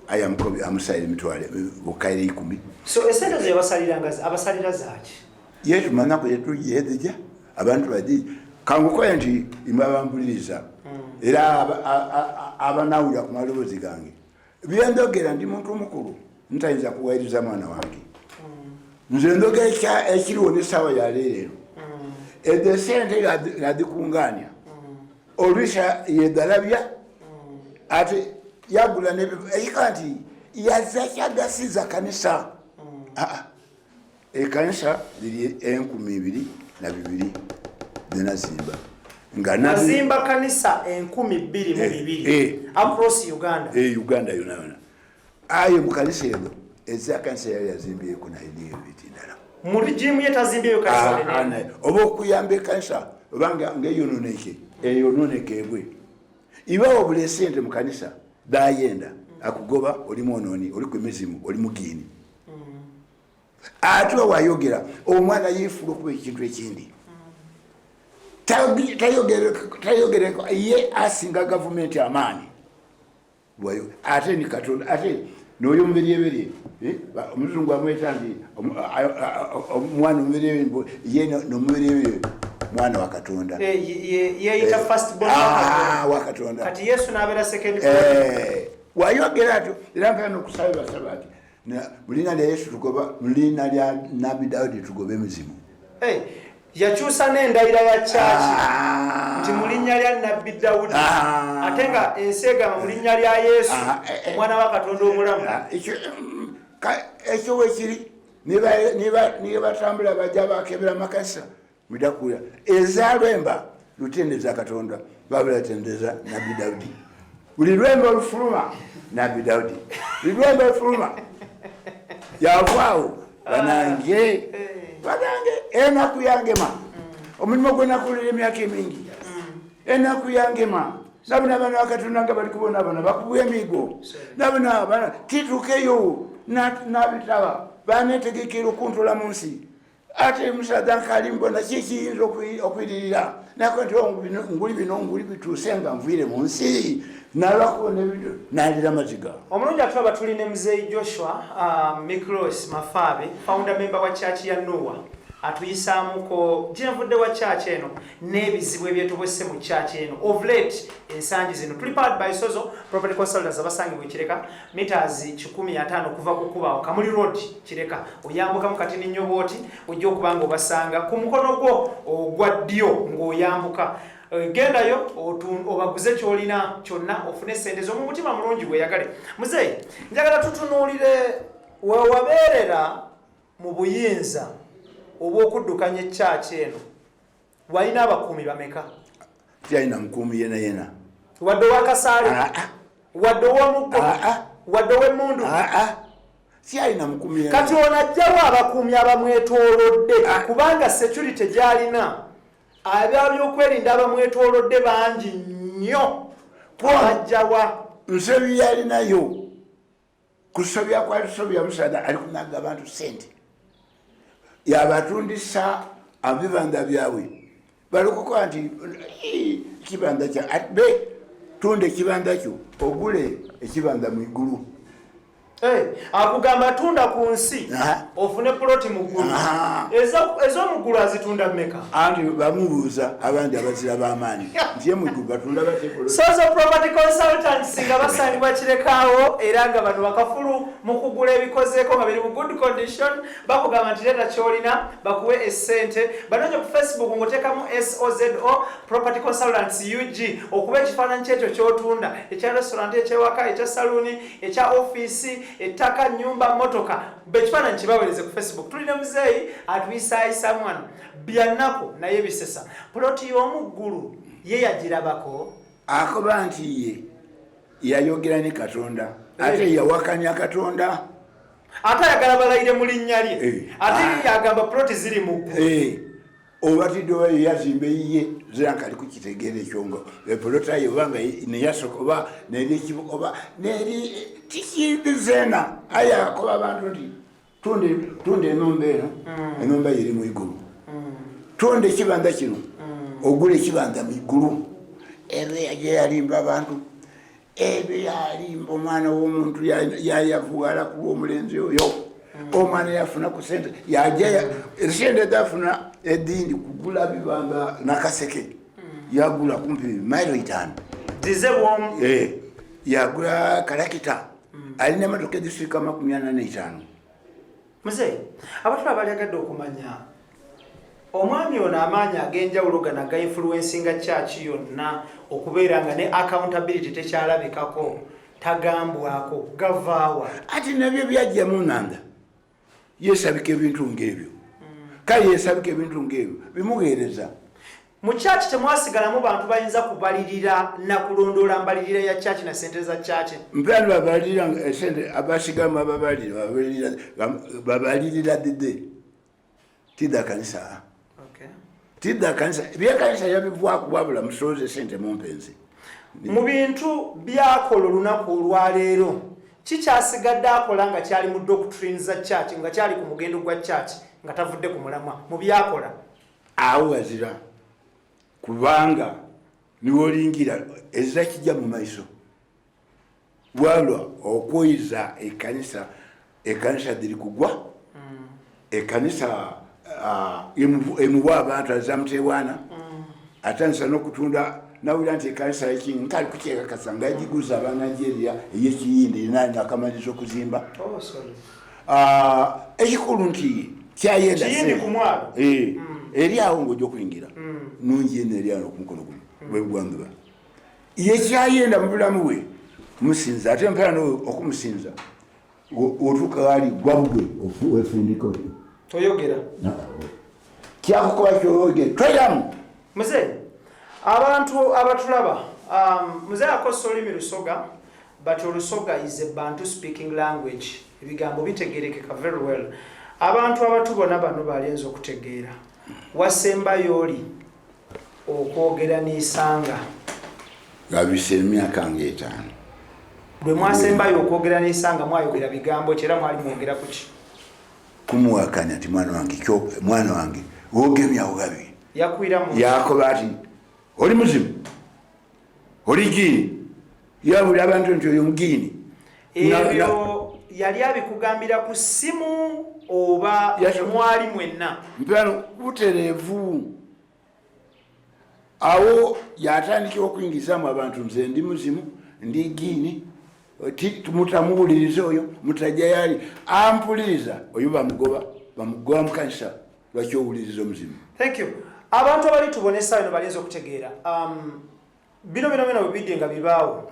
ayamukobi amusaire mitwale bukaire 10. So esente ze abasalira zaki yetu manako yetu yedeja abantu badi kangukoye nti imbabambuliriza era abanawulira ku maloboozi gange byendogera ndi muntu mukulu ntayinza kuwairiza mwana wange nze ndogera ekiriwo n'essaawa ya leero ede sente yadikunganya olwisha yedalabya ate yagula nebika nti yazakyagasiza kanisa ekanisa liri 2022 zinazimba nga nazimba kanisa 2022 across Uganda. Uganda yona ayo mukanisa ezo eza kanisa yali yazimbyeko nayo niyo bitindala muri jimu yetazimbiyo kanisa ne oba okuyamba kanisa obanga ngeyononeke eyononekebwe iba obulesente mu kanisa dayenda akugoba oli mononi oli ku mizimu oli mugini atu wayogera omwana yifulu kuba ekintu ekindi tayogere ye asinga government amaani bwayo ate ni Katonda ate noyo mubiri omuzungu amwetandi omwana mubiri ye no mubiri mwana wa Katonda ye ita first born wa Katonda kati Yesu nabera second wayogera atu iranga no kusaba sabati na bulina lya Yesu tugoba bulina lya Nabii Daudi tugobe mizimu yakyusa n'endayira ya church nti mu linnya lya Nabii Daudi ate nga ensega mu linnya lya Yesu omwana wa Katonda omulamu. Ekyo wekiri niba batambula bajja bakebera makanisa mudakuya ezalwemba lutendeza Katonda babulatendeza Nabii Daudi buli lwemba olufuluma Nabii Daudi lwemba olufuluma yavaawo banange enaku yangema omulimu gwe nakolera emyaka emingi enaku yangema nabona abana bakatonda nga bali kubona abana bakubwa emigo nabona abana tituukeyo nabitaba banetegekera okuntola mu nsi ate musaza nkalimbona kikiyinza okwiririra nakonti nguli bino nguli bituuse nga nviire mu nsi nalwakubona ebyo nalira maziga. Omulungi atulaba tuline Muzeeyi Joshua Mikros Mafabe, founder member wa church ya Noah. Atuyisaamuko gyenvudde wa church eno n'ebizibu ebyetobwese mu church eno of late ensangi zino. Tuli powered by Sozo Property Consultants abasangibwa Kireka meters 150 kuva ku kuba Kamuli Road Kireka oyambuka mu Katini Nyobooti ojja okubanga obasanga ku mukono gwo ogwa ddyo ng'oyambuka. Gendayo obaguze kyolina kyonna ofune sente zo mu mutima mulungi gweyagale. Muzeeyi njagala tutunuulire wewabeerera mu buyinza obw'okuddukanya church eno walina abakuumi bameka? Tyalina mukuumi yena wadde owakasaale wadde ow'omuggo wadde ow'emmundu tyalina mukuumi kati onajjawo abakuumi abamwetoolodde kubanga security gyalina abyokwerinda abamwetoolodde bangi nnyo abajjawa nsobi yalinayo kusobya kwali tusobya musaada ali kunaga abantu sente yabatundisa abibanda byawe balikukola nti ekibanda kya be tunde ekibanda kyo ogule ekibanda mu igulu. Akugamba tunda ku nsi ofune ploti mu ggulu ez'omuggulu azitunda mmeka? Anti bamubuuza abandi abazira b'amaanyi nti ye mu ggulu batunda bate ploti. Sozo Property Consultants nga basangibwa Kirekaawo era nga bano bakafulu mu kugula ebikozeeko nga biri mu good condition. Bakugamba nti leeta kyolina bakuwe essente. Banoonya ku Facebook ng'oteekamu SOZO Property Consultants UG okuba ekifaananyi kyekyo ky'otunda ekya restaurant, ekyewaka, ekya saluuni, ekya ofiisi, ettaka, nyumba, motoka, bekifaananyi kibaweereze ku Facebook. Tulina Muzeeyi atuyisaayisa mwana byannako naye bisesa ploti y'omuggulu ye yagirabako akoba nti ye yayogera ne Katonda ate yawakanya Katonda ate ayagala balayire mu linnya lye ate yagamba ploti ziri mu ggulu. Obatiddewo yazimba eyiye ziranka ali kukitegeera ekyongo epolota ye obanga neyasoka oba neri ekibuga oba neri tikibizeena aye akoba abantu nti tunde enumba eno enumba yeri mu igulu tunde ekibanda kino ogula ekibanda mu igulu. Ebyo yalimba abantu ebyo yalimba omwana w'omuntu yayavuwala kuba omulenzi oyo omwana yafuna ku sente yajja sente dafuna edindi kugula bibanda nakaseke yagula kumpi mailo 5 dizebom yagula kalakita alina motoka ezisika 45. Muzeeyi abantu abaliagadde okumanya omwami ono amaanyi ag'enjawulo gana ga influencinga church yonna okubeera nga ne accountability tekyalabikako tagambwako gavaawa ati nabyo byajja mu nanda yesabika ebintu ng'ebyo kale yesabika ebintu ng'ebyo bimuweereza. Mu church temwasigalamu bantu bayinza kubalirira na kulondoola mbalirira ya church na sente za church. Mpano babalirira sente abasigamu babalirira dede tida kanisa. Tida kanisa bya kanisa yabivwako bwabula musoze sente mumpenzi. Mu bintu byakola olunaku olwaleero kikyasigadde akola nga kyali mu doctrine za church nga kyali ku mugendo gwa church nga tavudde ku mulamwa mu byakola awo wazira kubanga niwolingira ezira kijja mu maiso bwalwa okwoyiza ekanisa diri kugwa ekanisa emuwa abantu azamutewaana atandisa n'okutunda nawulira nti ekanisa ekingi nkali kukyekakasa nga yagiguza Abanigeria ey'ekiyindi nani akamaliza okuzimba ekikulu nti kyayenda eri awo ng'ojja okuyingira nungi eno eri awo okumukono guno bwegwanguba ye kyayenda mu bulamu bwe musinza ate mpera okumusinza otuuka wali gwabugwe wefundiko toyogera kyakukoba kyoyogera tweramu. Muzeeyi abantu abatulaba Muzeeyi akozesa olulimi Lusoga but Olusoga is a Bantu speaking language ebigambo bitegerekeka very well. Abantu abatubona bano balenza okutegeera wasembayo oli okwogera n'isanga Gabise emyaka nga 5. Bwe mwasembayo okwogera n'esanga mwayogera bigambo kyera mwali mwogera ku ki? Kumuwakanya ati mwana wange wogemya ogabi. Yakwira mu yakoba ati oli muzimu oli gini yabuli abantu nti oyo mugini. Ebyo yali abikugambira ku simu oba mwali mwenna? Mpano butereevu awo yatandikira okuyingizamu abantu nze ndi muzimu ndi gini mutamuwuliriza oyo mutajja yali ampuliriza oyo bamugoba mu kanisa lwaki owuliriza omuzimu. Thank you. Abantu abali tubonesa bino balinza okutegeera bino bwe bidde nga bibaawo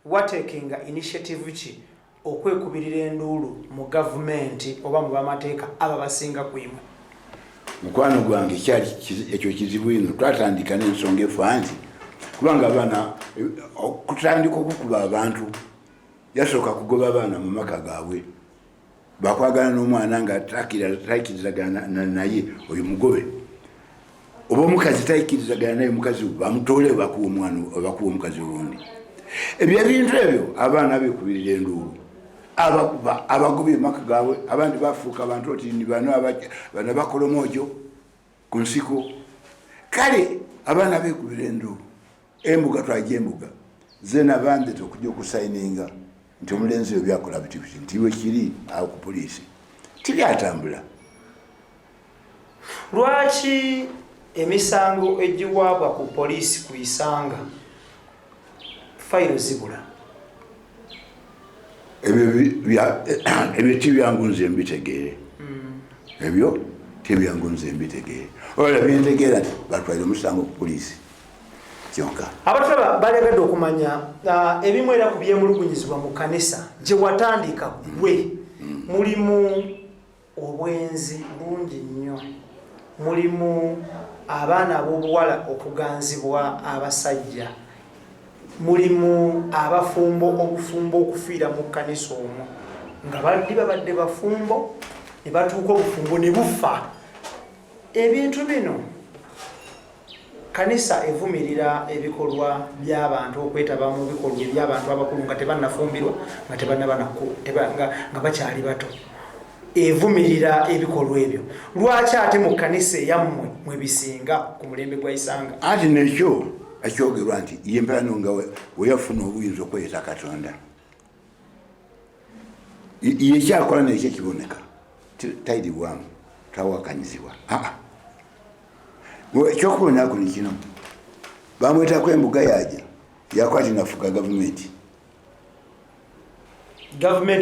watekinga initiative ki okwekubirira enduulu mu gavumenti oba mu bamateeka aba basinga ku imwe? Mukwano gwange kyali ekyo kizibu ino twatandika n'ensonga efanzi kubanga abaana okutandika okukuba abantu yasooka kugoba abaana mu maka gaabwe bakwagala n'omwana nga tayikirizagana naye oyo mugobe oba omukazi tayikirizagana naye mukazi bamutoole bakuwa omwana obakuwa omukazi owundi. Ebyo ebintu ebyo abaana beekubirira enduulu abagobye maka gaabwe abandi bafuuka abantu oti ni bano bakolomoojo ku nsiko kale abaana beekubira enduulu. Embuga twajja embuga zena bandeta okujja okusayininga nti omulenzi oyo byakola biti nti we kiri awo ku poliisi tibyatambula. Lwaki emisango egiwaabwa ku poliisi ku isanga fayiro zibula? Ebyo tibyangunze mbitegeere. Ebyo tibyangunze mbitegeere. Ola byentegeera nti batwalire omusango ku poliisi kyonka. Abatulaba balegadde okumanya ebimu era ku byemulugunyizibwa mu kanisa gye watandika gwe mulimu obwenzi bungi nnyo, mulimu abaana ab'obuwala okuganzibwa abasajja, mulimu abafumbo obufumbo okufiira mu kanisa omwo nga bali babadde bafumbo ne batuuka obufumbo ne bufa. Ebintu bino kanisa evumirira ebikolwa by'abantu okwetaba mu bikolwa eby'abantu abakulu nga tebannafumbirwa nga nga bakyali bato. Evumirira ebikolwa ebyo. Lwaki ate mu kanisa eyammwe mwe bisinga ku mulembe gwa isanga? Ati nekyo ekyogerwa nti ye mpano nga weyafuna obuyinza okweyita Katonda ye kyakola nekyo kiboneka tayiribwamu tawakanyizibwa. Ekyokubonaku ni kino bamwetako embuga yaja yakwati nafuka gavumenti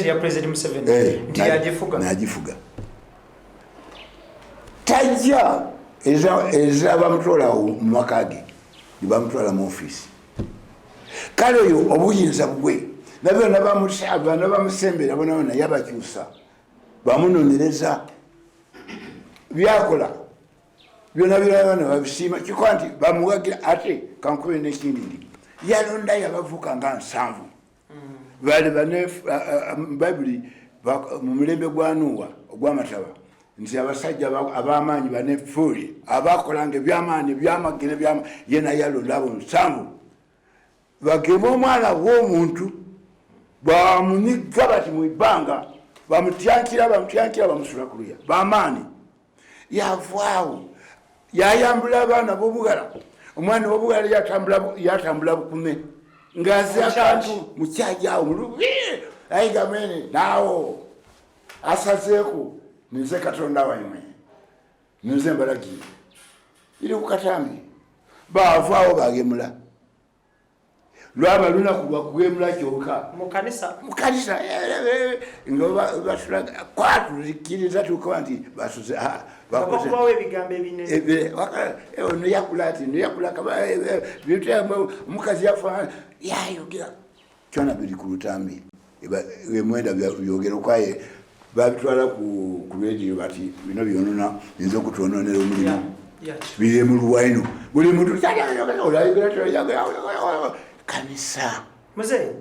ya President Museveni nti yagifuga nagifuga tajja eza bamutwala mu makage nibamutwala mu office. Kale oyo obuyinza bwe nabyo nabamusembera bonabona yabakyusa bamunonereza byakola byona byona babisiima kikola nti bamuwagira ate kankube n'ekindi yalonda yabavuka nga 7 bali Bible mu mulembe gwa Nuwa ogw'amataba nti abasajja ab'amaanyi banefuli abakolanga ebyamaanyi ebyamagere yena yalonda abo 7 bagema omwana w'omuntu bamunyiga bati mu ibbanga bamutyankira bamusula ku luya b'amaanyi yavaawo yayambula abaana b'obugala. Omwana w'obugala yatambula bukume ng'aze akantu mu kyajaawo mulubi ayigamene naawo asazeeko nze Katonda waimwe nze mbalagire iri ku katambi baavaawo bagemula lwaba lunaku lwakugemula kyokka mu kanisa nga batulaga kwatuzikiriza tukoba nti basuze bakubawo ebigambo ebinene noyakula ati noyakula omukazi yafa yayogera kyona biri ku lutambi emwenda byogera okwaye babitwala ku radio bati bino byonona nze okutwononera omulimu biri mu luwaino buli muntu kanisa. Muze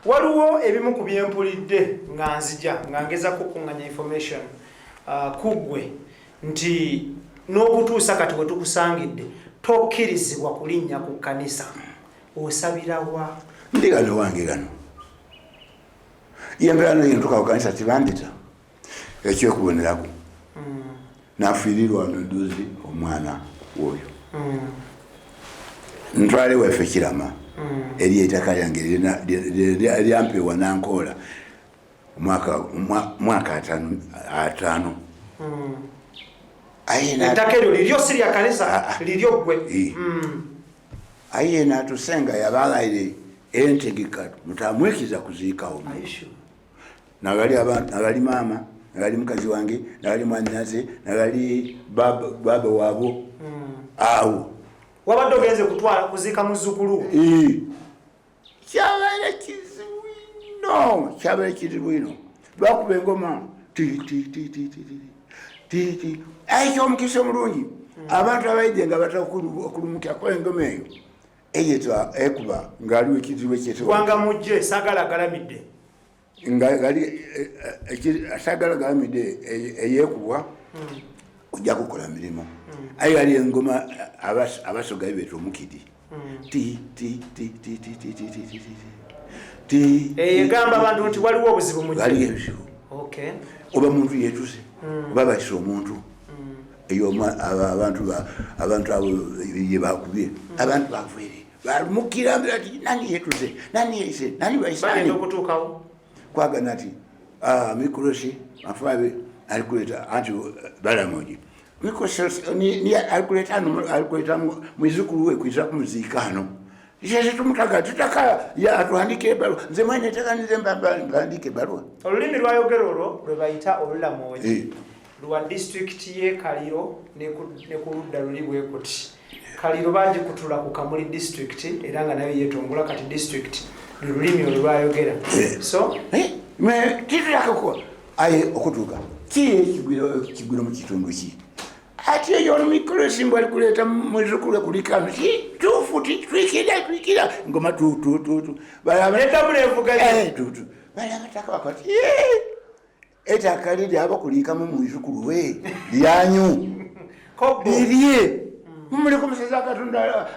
waliwo ebimu ku byempulidde nga nzija nga ngezako okunganya information kugwe nti n'okutuusa kati we tukusangidde tokkirizibwa kulinnya ku kanisa osabira wa ndi gano wange gano yembera no yintuka okanisa tibandita ekyekubonerako nafiirirwa noduzi omwana woyo ntwale waffe kirama eri ettaka lyange lyampewa nankoola mwaka ataano ettaka eryo liryo si lya kanisa liryo ggwe aye natusenga yabalaire entegeka mutamwekiza kuziikawo nagali maama nagali mukazi wange nagali mwanyaze nagali baba waabo awo wabadde ogenze kutwala kuziika muzzukulu kyabaire kizibu ino lwakuba engoma ekyomukisa omulungi abantu abaidde nga batakulumukako engoma eyo eyetwa ekuba ngaaliwo ekizibu ekyetwanga mujje sagala galamidde sagala galamidde eyekubwa ojja kukola mirimu aye ali engoma abasogayo beeta omukidi egamba abantu nti waliwo obuzibu waliwo ebizibu oba muntu yetuse oba bayisa omuntu eyo abantu abo yebakubye abantu bavuire balumukira mbira ti nani yetuse nani yese nani bayisani kwagana ti mikrosi afabe alikuleta anti balamoji mikrosi ni alikuleta mwizukulu we kuiza kumuzikano Jese tumutaka tutaka ya atuandike barua nze mwene taka nize mbandike barua olulimi lwayogera olwo lwe bayita olulamoji lwa district ye Kaliro ne ku ludda luli bwe kuti Kaliro bagikutula ku Kamuli district era nga nayo yetongola kati district lulimi olwayogera so me kitu yakako aye okutuka kigwiro mu kitundu ki ati eyo mikolo simbo alikuleta mwizukulu kulika tufuti twikira ngoma tu baleta mulevuga tu balabataka bakati eta kalidi abakulika mu mwizukulu we lyanyu kobo birie mumuli kumuseza katunda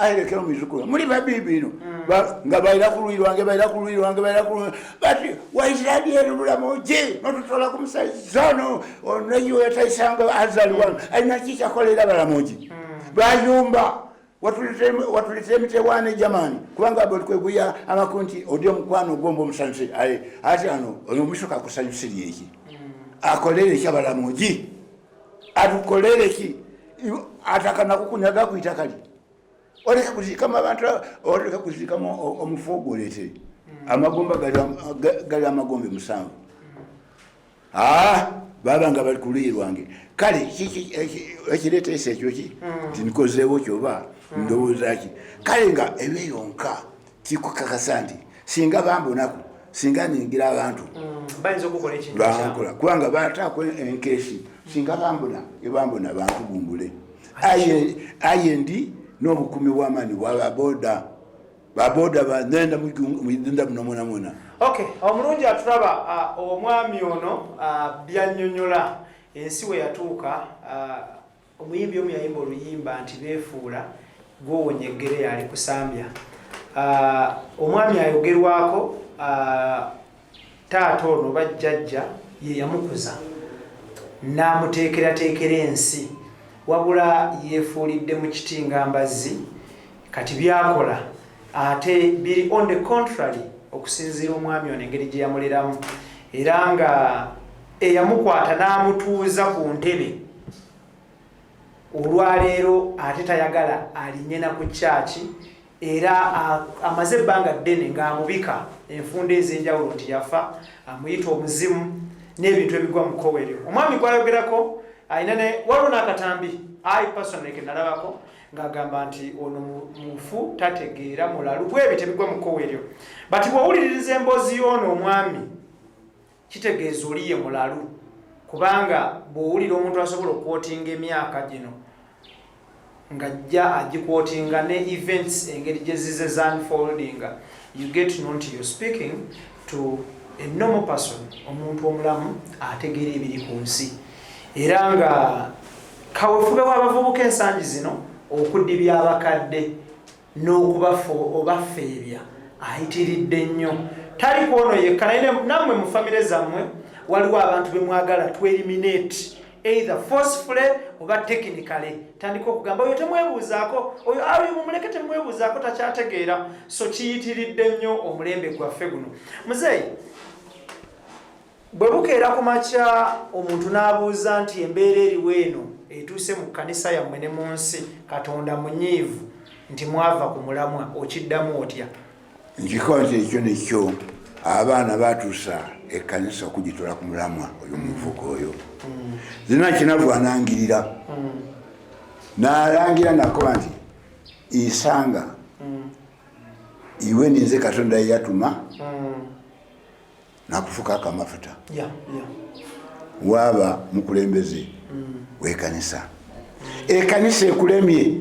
ayekero mwizukulu muri babibino nga bayira kulwirwange bati waisiradi erubula moje notutola kumusazano oneyo yataisanga azaliwa alina chicha kolera balamoji bayumba watulete mitewane jamani kubanga abo twekuya amakunti odio mkwano gombo musanse ale ati ano omushoka kusanyusiri iki akolere kyabalamoji atukolere ki atakana kukunyaga kuitakali oleka kuzikama abantu oleka kuzikama omufogolete amagomba gali amagombe musanvu baba nga bali kulirwange kale ekireta ekyo ki tinikozeewo kyoba ndowooza ki kale nga ebeyonka kikukakasa nti singa bambonaku singa ningira abantu bayinza okukola ekintu bakola kubanga bataako enkesi singa bambona bantu gumbule aye ndi n'obukumi bw'amaanyi bwababoda banenda muyinda munomunamuna omulungi atulaba omwami ono byanyonyola ensi we yatuuka omuyimbi omu yayimba oluyimba nti beefuula gwowonya eggere yali kusambya omwami ayogerwako taata ono bajjajja ye yamukuza n'amuteekerateekera ensi wabula yeefuulidde mu kitingambazi kati byakola ate biri on the contrary okusinziira omwami ono engeri gye yamuleramu era nga eyamukwata n'amutuuza ku ntebe olwaleero ate tayagala alinnye ku kyaki era amaze ebbanga ddene ng'amubika enfunda ez'enjawulo nti yafa amuyita omuzimu n'ebintu ebigwa mu kkowerero omwami gwayogerako ayina waliwo n'akatambi personally ke nalabako ng'agamba nti ono mufu tategeera mulalu bwebi tebigwa mu kkowerero bati bw'owuliririza emboozi y'ono omwami kitegeeza oli ye mulalu kubanga bw'owulira omuntu asobola okwotinga emyaka gino ng'ajja agikwotinga ne events engeri gye zize zanfoldinga you get to know nti you're speaking to a normal person omuntu omulamu ategeera ebiri ku nsi era nga kawefube w'abavubuka ensangi zino okuddibya abakadde n'okubafeebya ayitiridde nnyo. Tali kwono yekka, naye nammwe mu famire zammwe waliwo abantu be mwagala to eliminate either forcefully oba technically. Tandika okugamba oyo temwebuuzaako, oyo mumuleke temwebuuzaako takyategeera. So kiyitiridde nnyo omulembe gwaffe guno. Muzeeyi, bwe bukeera ku makya omuntu n'abuuza nti embeera eriwo eno etuuse mu kkanisa yammwe ne mu nsi, Katonda munyiivu, nti mwava ku mulamwa, okiddamu otya? Nkikola nti ekyo nekyo abaana batuusa ekkanisa okugitwala ku mulamwa oyo muvuka oyo. Zina kinavu anangirira n'alangira nakoba nti isanga iwe ninze Katonda yatuma nakufukako amafuta waba mukulembeze w'ekkanisa. Ekkanisa ekulemye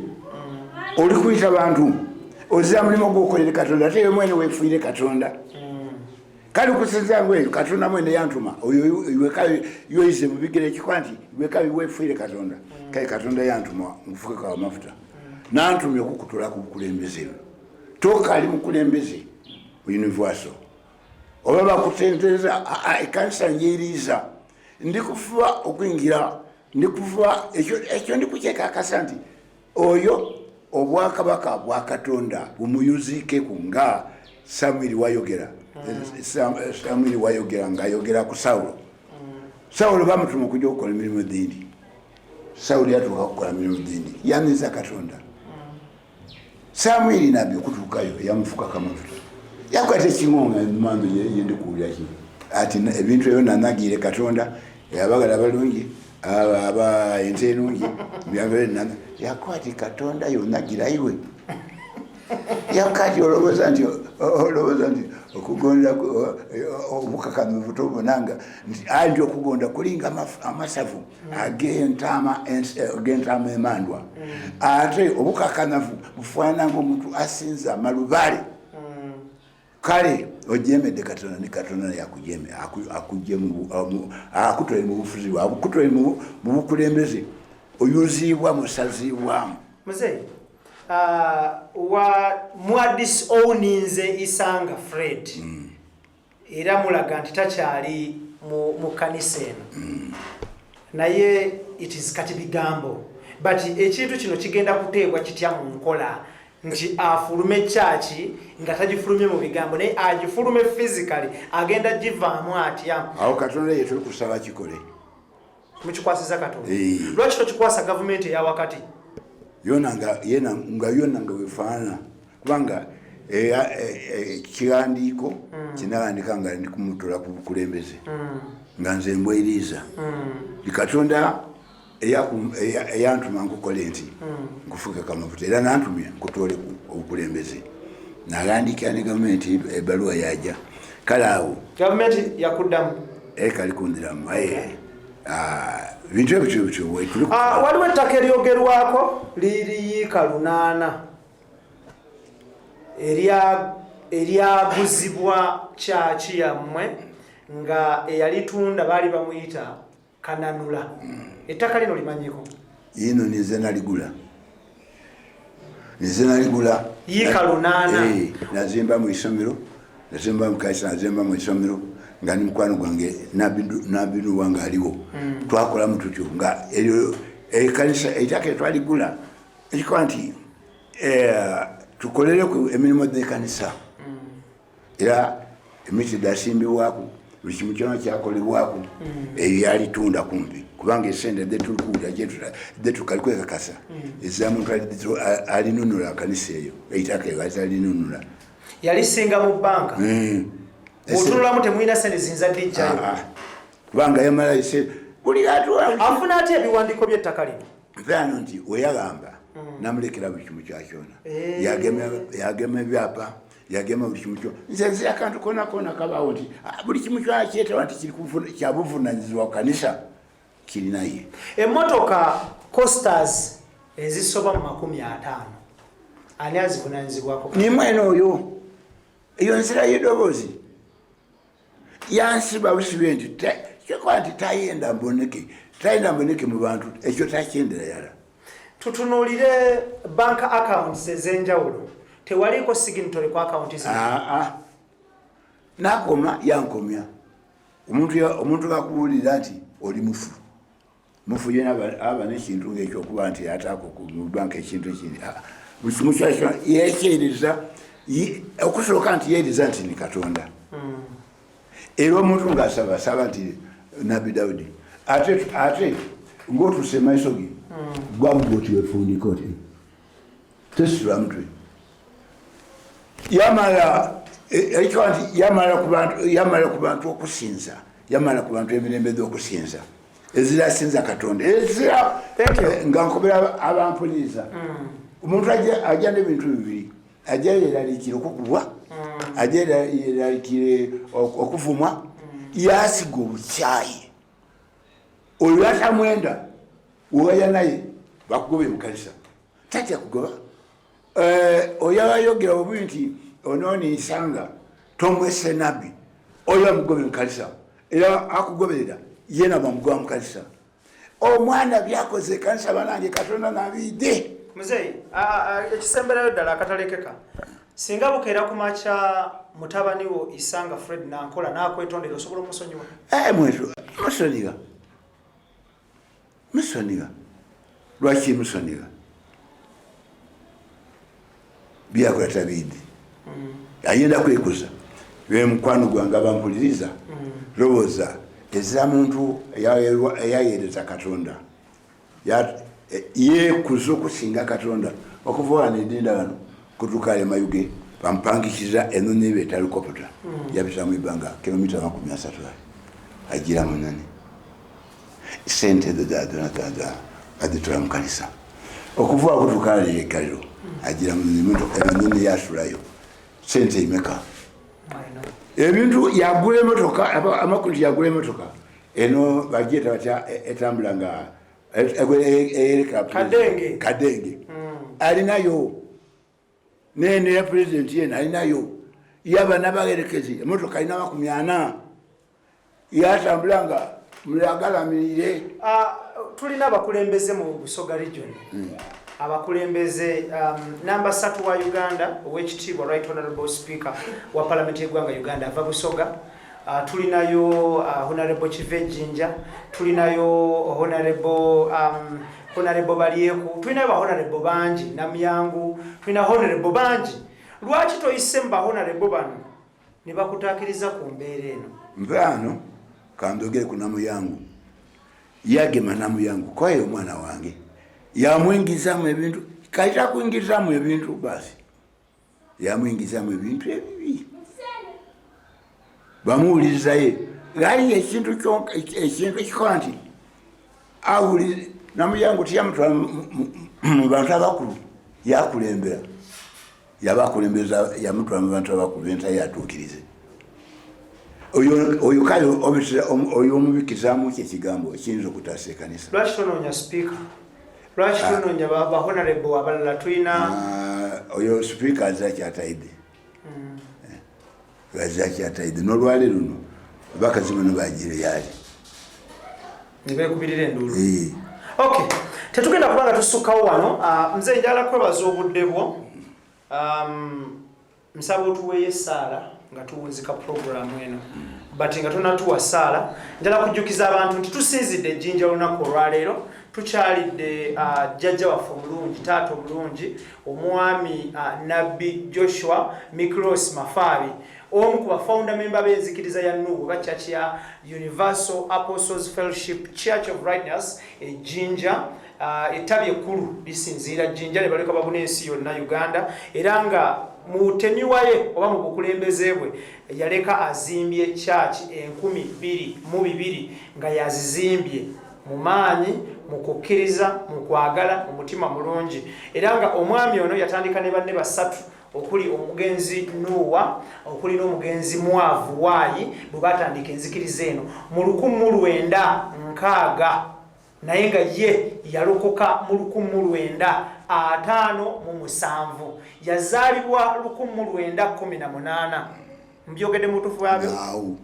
oli kuyita bantu ozira mulimu gw'okolere Katonda ate mwene weefuire Katonda. Kale kusinza ngweyo Katonda mwene yantuma oyo yoyize mu bigere ekikola nti iwekabi weefuire Katonda. Kale Katonda yantuma ngufukeko amafuta nantumye okukutula ku bukulembeze. Tokali mukulembeze universal oba bakutendereza ekkanisa njeriza ndikufuba okuyingira ndikufuba ekyo ndikukyeka akasa nti oyo obwakabaka bwa Katonda bumuyuzike nga Samuel wayogera. Samuel wayogera ng'ayogera ku Sawulo. Sawulo bamutuma okujja okukola emirimu edindi. Sawulo yatuuka okukola emirimu edindi yaniriza Katonda. Samuel nabbi okutuukayo yamufukako amafuta. Yakwata ekiŋŋonga emmandu yendikuwulira ki ati ebintu ebyo nanagire Katonda abagala balungi aba ente enungi yakwati Katonda yonagira iwe yakati olowooza nti okugonda obukakanuvu tobonanga nti okugonda kulinga amasavu ag'entaama emandwa ate obukakanavu bufaananga omuntu asinza amalubale. Kale ojemedde Katonda ne Katonda yakujeme akutole mu bufuzi bwa akutole mu bukulembeze oyuzibwa musazibwamu. Muzeeyi, mwadis owninze Isanga Fred era mulaga nti takyali mu kkanisa eno naye it is kati bigambo but ekintu kino kigenda kuteebwa kitya mu nkola nti afulume church nga tagifulumye mu bigambo naye agifulume physically agenda givaamu atya. Awo Katonda yetu kusaba kikole mukikwasiza Katonda. Lwaki tokikwasa gavumenti eya wakati yona nga wefaana kubanga kiwandiiko kinaandika nga ndi kumutula ku bukulembeze nga nze mbweriza Katonda eyantuma nkukole nti nkufukeko amafuta era nantumye nkutwole obukulembeze nalandikira ne gavumenti ebaluwa yajja. Kale awo gavumenti yakuddamu kali kundiramu bintu ebyo waliwo ettaka eryogerwako liriyiika 8 eryaguzibwa kyaki yammwe nga eyalitunda baali bamuyita Kananula. Ettaka lino limanyiko yino nize naligula yiika 8 nazimba mu isomero nazimba mu kaisa nazimba mu isomero nga ni mukwano gwange nabinu wange aliwo twakola mututyo nga kanisa eitaka twaligula ekikola nti tukolere ku emirimu d'ekkanisa era emiti dasimbibwako buli kimu kyona kyakolebwako eyo yalitunda kumpi kubanga esente detulikuwulira detukalikwekakasa ezamuntu alinunula kanisa eyo eitaka eyo atalinunula yalisinga mu banka otunulamu temulina sente zinza dijjayo kubanga yamala ese buli afuna ati ebiwandiiko by'ettaka lino mpano nti weyagamba namulekera buli kimu kyakyona yagema ebyapa yagema buli kimu kyona nze nzira akantu kona kabawo nti buli kimu kyona kyetawa nti kyabuvunanyizibwa ku kanisa kirinaye. Emmotoka costers ezisoba mu 50 ani azivunanyizibwako? Ni mwene oyo eyo nzira y'eddoboozi yansiba busibe nti kyekola nti tayenda mboneke mu bantu ekyo takyendera yala. Tutunuulire bank accounts ez'enjawulo tewaliko signatory ku account zino. Nakoma yankomya omuntu gakuwulira nti oli mufu yena aba n'ekintu ng'ekyokuba nti ataako ku banka ekintu ekindi buli kimu kyakyo yekyereza okusooka nti yeereza nti ni Katonda. Era omuntu ng'asaba nti Nabbi Daudi ate ng'otuuse maaso ge gwavuga oti wefundika oti tesitula mutwe yamala ku bantu okusinza, yamala ku bantu emirembe gy'okusinza ezirasinza Katonda nga nkobera abampuliriza. Omuntu ajja n'ebintu bibiri, ajja yeraliikira okukubwa, ajja yeraliikire okuvumwa, yasiga obukyayi. Oyo atamwenda waya naye bakugobe mu kanisa tajja kugoba. Oyo ayogera obubi nti onooniisanga tomwese nabbi, oyo amugobe mu kanisa era akugoberera yena bamugoba mu kanisa. Omwana byakoze kanisa banange Katonda nabidde. Muzeyi, ekisemberayo ddala akatalekeka singa bukeera ku makya mutabani wo Isanga Fred Nankola n'akwetondera osobola omusonyiwa? Musoniga lwaki musoniga byakola tabidde ayenda kwekuza ye mukwano gwange abampuliriza lowooza ezira muntu eyayereza Katonda yekuza okusinga Katonda okuva wano edinda wano kutuuka Mayuge bamupangikiza eno neba etalikopota yabisa mu ibanga kilomita 30 agira munane sente dada aditula mu kanisa okuva kutuuka lekaliro agira munane yasulayo sente imeka ebintu yagula emotoka amakundi yagula emotoka eno bagyeta batya etambula nga kadenge alinayo nene ya president yena alinayo yaba nabagerekezi emotoka alina 40 yatambula nga mulagalamirire. Tulina abakulembeze mu Busoga region. Abakulembeze namba 3 wa Uganda owekitiibwa Right Honorable Speaker wa Parliament y'eggwanga Uganda ava Busoga. Tulinayo Honorable Chivejinja, tulinayo Honorable Balieku, tulinayo Honorable bangi Namyangu, tulina Honorable bangi. Lwaki toyise mba Honorable bano ne bakutakiriza ku mbeera eno? Mvano kandogere ku Namuyangu yagema Namuyangu kwaye omwana wange yamwingizamu ebintu kaita kuingizamu ebintu basi yamwingizamu ebintu ebibi bamuwulirizaye gali ekintu ekikola nti awulire Namuyangu tiyamutwala mu bantu abakulu yakulembera yabakulembeza yamutwala mu bantu abakulu benta yatuukirize oyo kale oyo omubikizaamu ekigambo ekiyinza okutaasa ekkanisa. Lwaki tonoonya speaker? Lwaki tonoonya ba honorable abalala? Tulina oyo speaker azakyatayidde azakyatayidde n'olwaleero luno bakazi bano bagire yaali ne beekubirira enduulu. Okay, tetugenda kubanga tusukkawo wano. Nze njala kwebaza obudde bwo, nsaba otuweeyo essaala nga tuwunzika programu eno, but nga tonatuwa essaala njala kujjukiza abantu nti tusinzidde ejjinja olunaku olwaleero. Tukyalidde jjajja waffe omulungi, taata omulungi, omwami Nabbi Joshua Mikros Mafaabi, omu ku bafounder member b'enzikiriza ya Nuubu oba church ya Universal Apostles Fellowship Church of Rightness ejjinja. Ettabi ekkulu lisinziira jjinja ne baleka babuna ensi yonna Uganda, era nga mu tenyuwaye oba mu bukulembeze bwe yaleka azimbye church 12,200 nga yazizimbye mu maanyi, mu kukkiriza, mu kwagala, mu mutima mulungi. Era nga omwami ono yatandika ne banne basatu okuli omugenzi Nuwa, okuli n'omugenzi Mwavu Waayi bwe batandika enzikiriza eno mu 1960, naye nga ye yalokoka mu 1957. Yazaalibwa 1918 mbyogedde mutufu wabyo.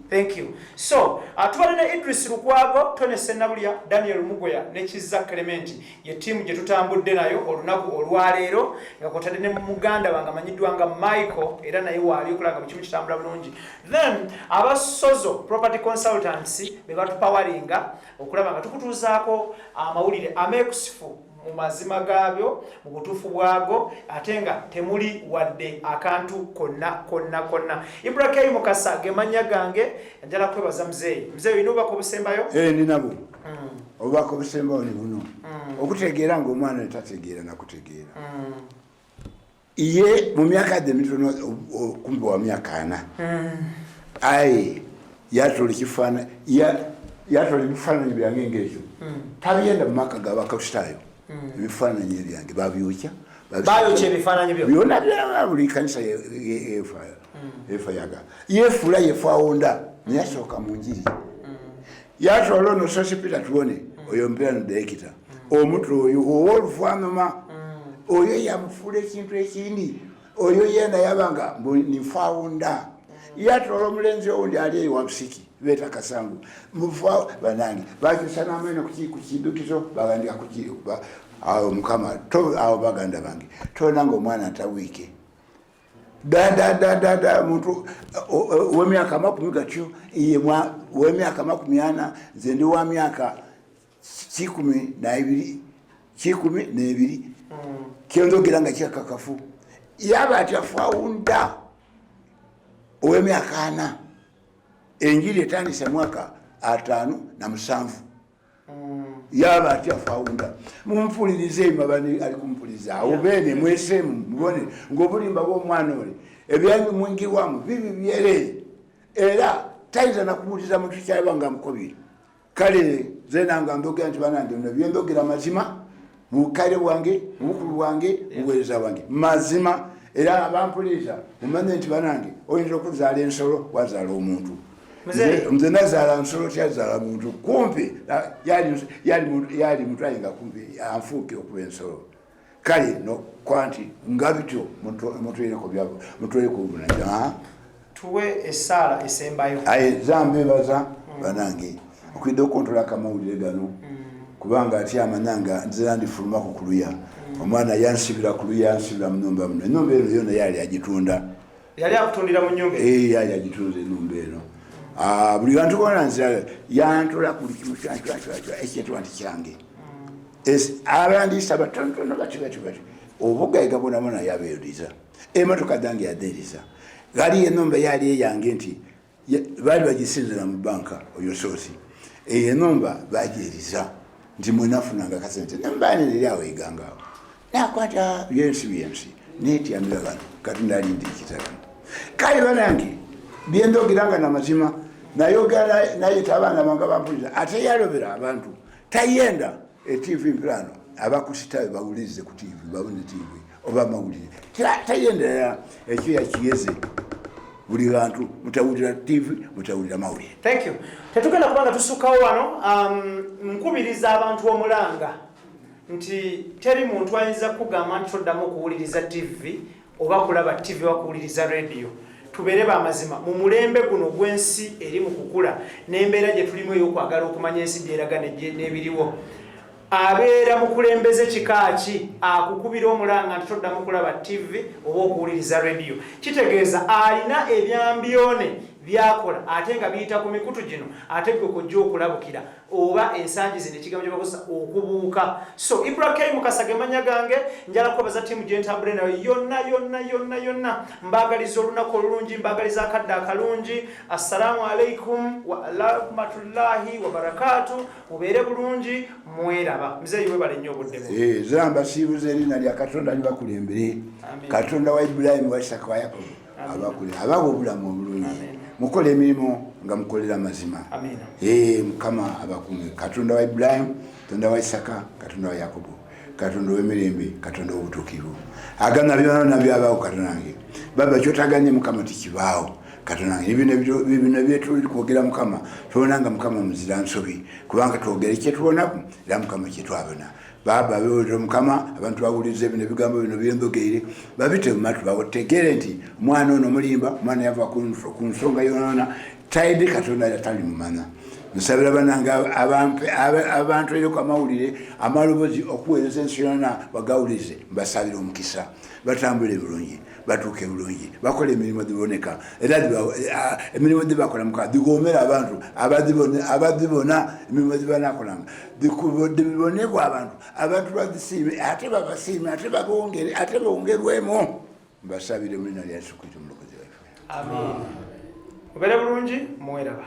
Thank you. So tubalina Idris Lukwago, Tony Senabulya, Daniel Mugoya ne Kizza Clement ye timu gye tutambudde nayo olunaku olwaleero nga kwotadde ne muganda wange amanyiddwa nga Michael era naye waali okulanga mu kimu kitambula bulungi. Then abasozo property consultancy be batupawalinga okulaba nga tukutuuzaako amawulire amekusifu mu mazima gaabyo mu butuufu bwago ate nga temuli wadde akantu konna. Ibrahim Mukasa gemanya gange njala kwebaza mzeeyi olina obubaka obusembayo? Ninabo. Obubaka obusembayo ni buno okutegeera ng'omwana tategeera nakutegeera. Iye mu myaka gye mitono kumbe wa myaka 4 yatole ebifaananyi byange ng'ekyo tabiyenda mu maka g'abakrisitaayo. Ebifaananyi ebyange babyokya ebifaananyi byo byonna buli kanisa efayaga yefuula yefawonda neyasooka mu njiri yatoola ono sosipita tuwone oyo mpira no direkita omutwe oyo ow'oluvannyuma oyo yamufuula ekintu ekindi oyo yenda yabanga nifawonda yatoola omulenzi owundi ali eyo wabusiki beta Kasangu mufa banangi bakyusa n'amaino ku kidukizo bagandika ku awo mukama to awo baganda bange tonanga omwana atawiike da muntu w'emyaka 10 gatyo iye w'emyaka 40 nze ndi wa myaka 12 kyondogera nga kyakakafu yaba atafawunda ow'emyaka 4 enjiri etandise mwaka 57 yaba atafawunda mumpulirize imabani ali kumpuliriza awo bene mwesemu mubone ng'obulimba bw'omwana oli ebyanyu mwingirwamu bibi byere era tayinza nakubuuliza muntu kyayabanga mukobiri kale ze nanga ndogera nti banange bino byendogera mazima mukale bwange mukulu bwange muweereza wange mazima era abampuliriza mumanye nti banange oyinza okuzaala ensolo wazaala omuntu mze nazaala nsolo kyazaala muntu kumpi yali muntu ayinga kumpi anfuuke okuba ensolo kale nokwanti nga bityo mutwereko byabo mutwereko obunanya tuwe esaala esembayo zambebaza banange okwidde okontola akamawulire gano kubanga ati amanyanga nzira ndifulumako kuluya omwana yansibira kuluya yansibira munumba muno enumba eno yona yali agitunda yali akutundira mu nyumba yali agitunza enumba eno buli bantu bonna nzira yantola buli kimu ekintu nti kyange abandisa batonotono bati obugayiga bonabona yabeeriza emotoka zange yadeeriza gali enumba yali eyange nti baali bagisinzira mu banka oyo soosi eyo enumba bagyeriza nti mwenafunanga kasente nembani neri awo egangawo nakwata byensi netyamira bantu katonda alindi ekitaka kale banange byendogiranga namazima nayogera nayita abaana bange bampuliriza ate yalobera abantu tayenda etv mpirano abakusitayo bawulirize ku tv babone tv oba mawulire tayenderera ekyo yakiyeze buli bantu mutawulira tv mutawulira mawulire. Thank you. Tetugenda kubanga tusukawo wano nkubiriza abantu omulanga nti teri muntu ayinza kugamba nti toddamu okuwuliriza tv oba kulaba tv wakuwuliriza radio. Tubeere bamazima mu mulembe guno gwensi eri mu kukula n'embeera gye tulimu ey'okwagala okumanya ensi gyeraga n'ebiriwo abeera mukulembeze kikaaki akukubira omulanga nti toddamu kulaba tv oba okuwuliriza radio kitegeeza alina ebyambyone byakola ate nga biyita ku mikutu gino ate gwe kojja okulabukira oba ensangi zino ekigambo kye bakozesa okubuuka. So Ibrahim Mukasa gemanya gange njala kubaza tiimu gye ntambule nayo yonna mbaagaliza olunaku olulungi mbaagaliza akadde akalungi. Assalamu alaikum wa rahmatullahi wa barakatuh. Mubeere bulungi mweraba mzeeyi webale nnyo obuddemu zamba siibuza erinnya lya Katonda libakulembere Katonda wa Ibrahim wa Isaka wa Yakobo abawa obulamu obulungi mukola emirimu nga mukolera mazima mukama abakume Katonda wa Ibrahim Katonda wa Isaka Katonda wa Yakobo Katonda w'emirembe Katonda w'obutuukirivu agana byonna byabaawo Katonda wange baba kyotaganye mukama tikibaawo katonda bino byetuli kwogera mukama tubonanga mukama muzira nsobi kubanga twogera kyetubona era mukama kyetwabona baba bewulira mukama abantu bawuliriza bino ebigambo bino byembogeire babite mu matu bategeere nti omwana ono mulimba omwana yava ku nsonga yonona taidi katonda yatali mumana nsabira bananga abantu eriko amawulire amalobozi okuweereza ensi yonna bagawulize mbasabira omukisa batambule bulungi batuuke bulungi bakola emirimu giboneka era emirimu gibakola muka digomera abantu abadibona emirimu gibanakolanga dibonebwa abantu bazisiime ate babasiime ate babongere ate bongerwemu mbasabire mu linnya lya Yesu Kristo omulokozi waffe. Amen. Mubere bulungi muweraba.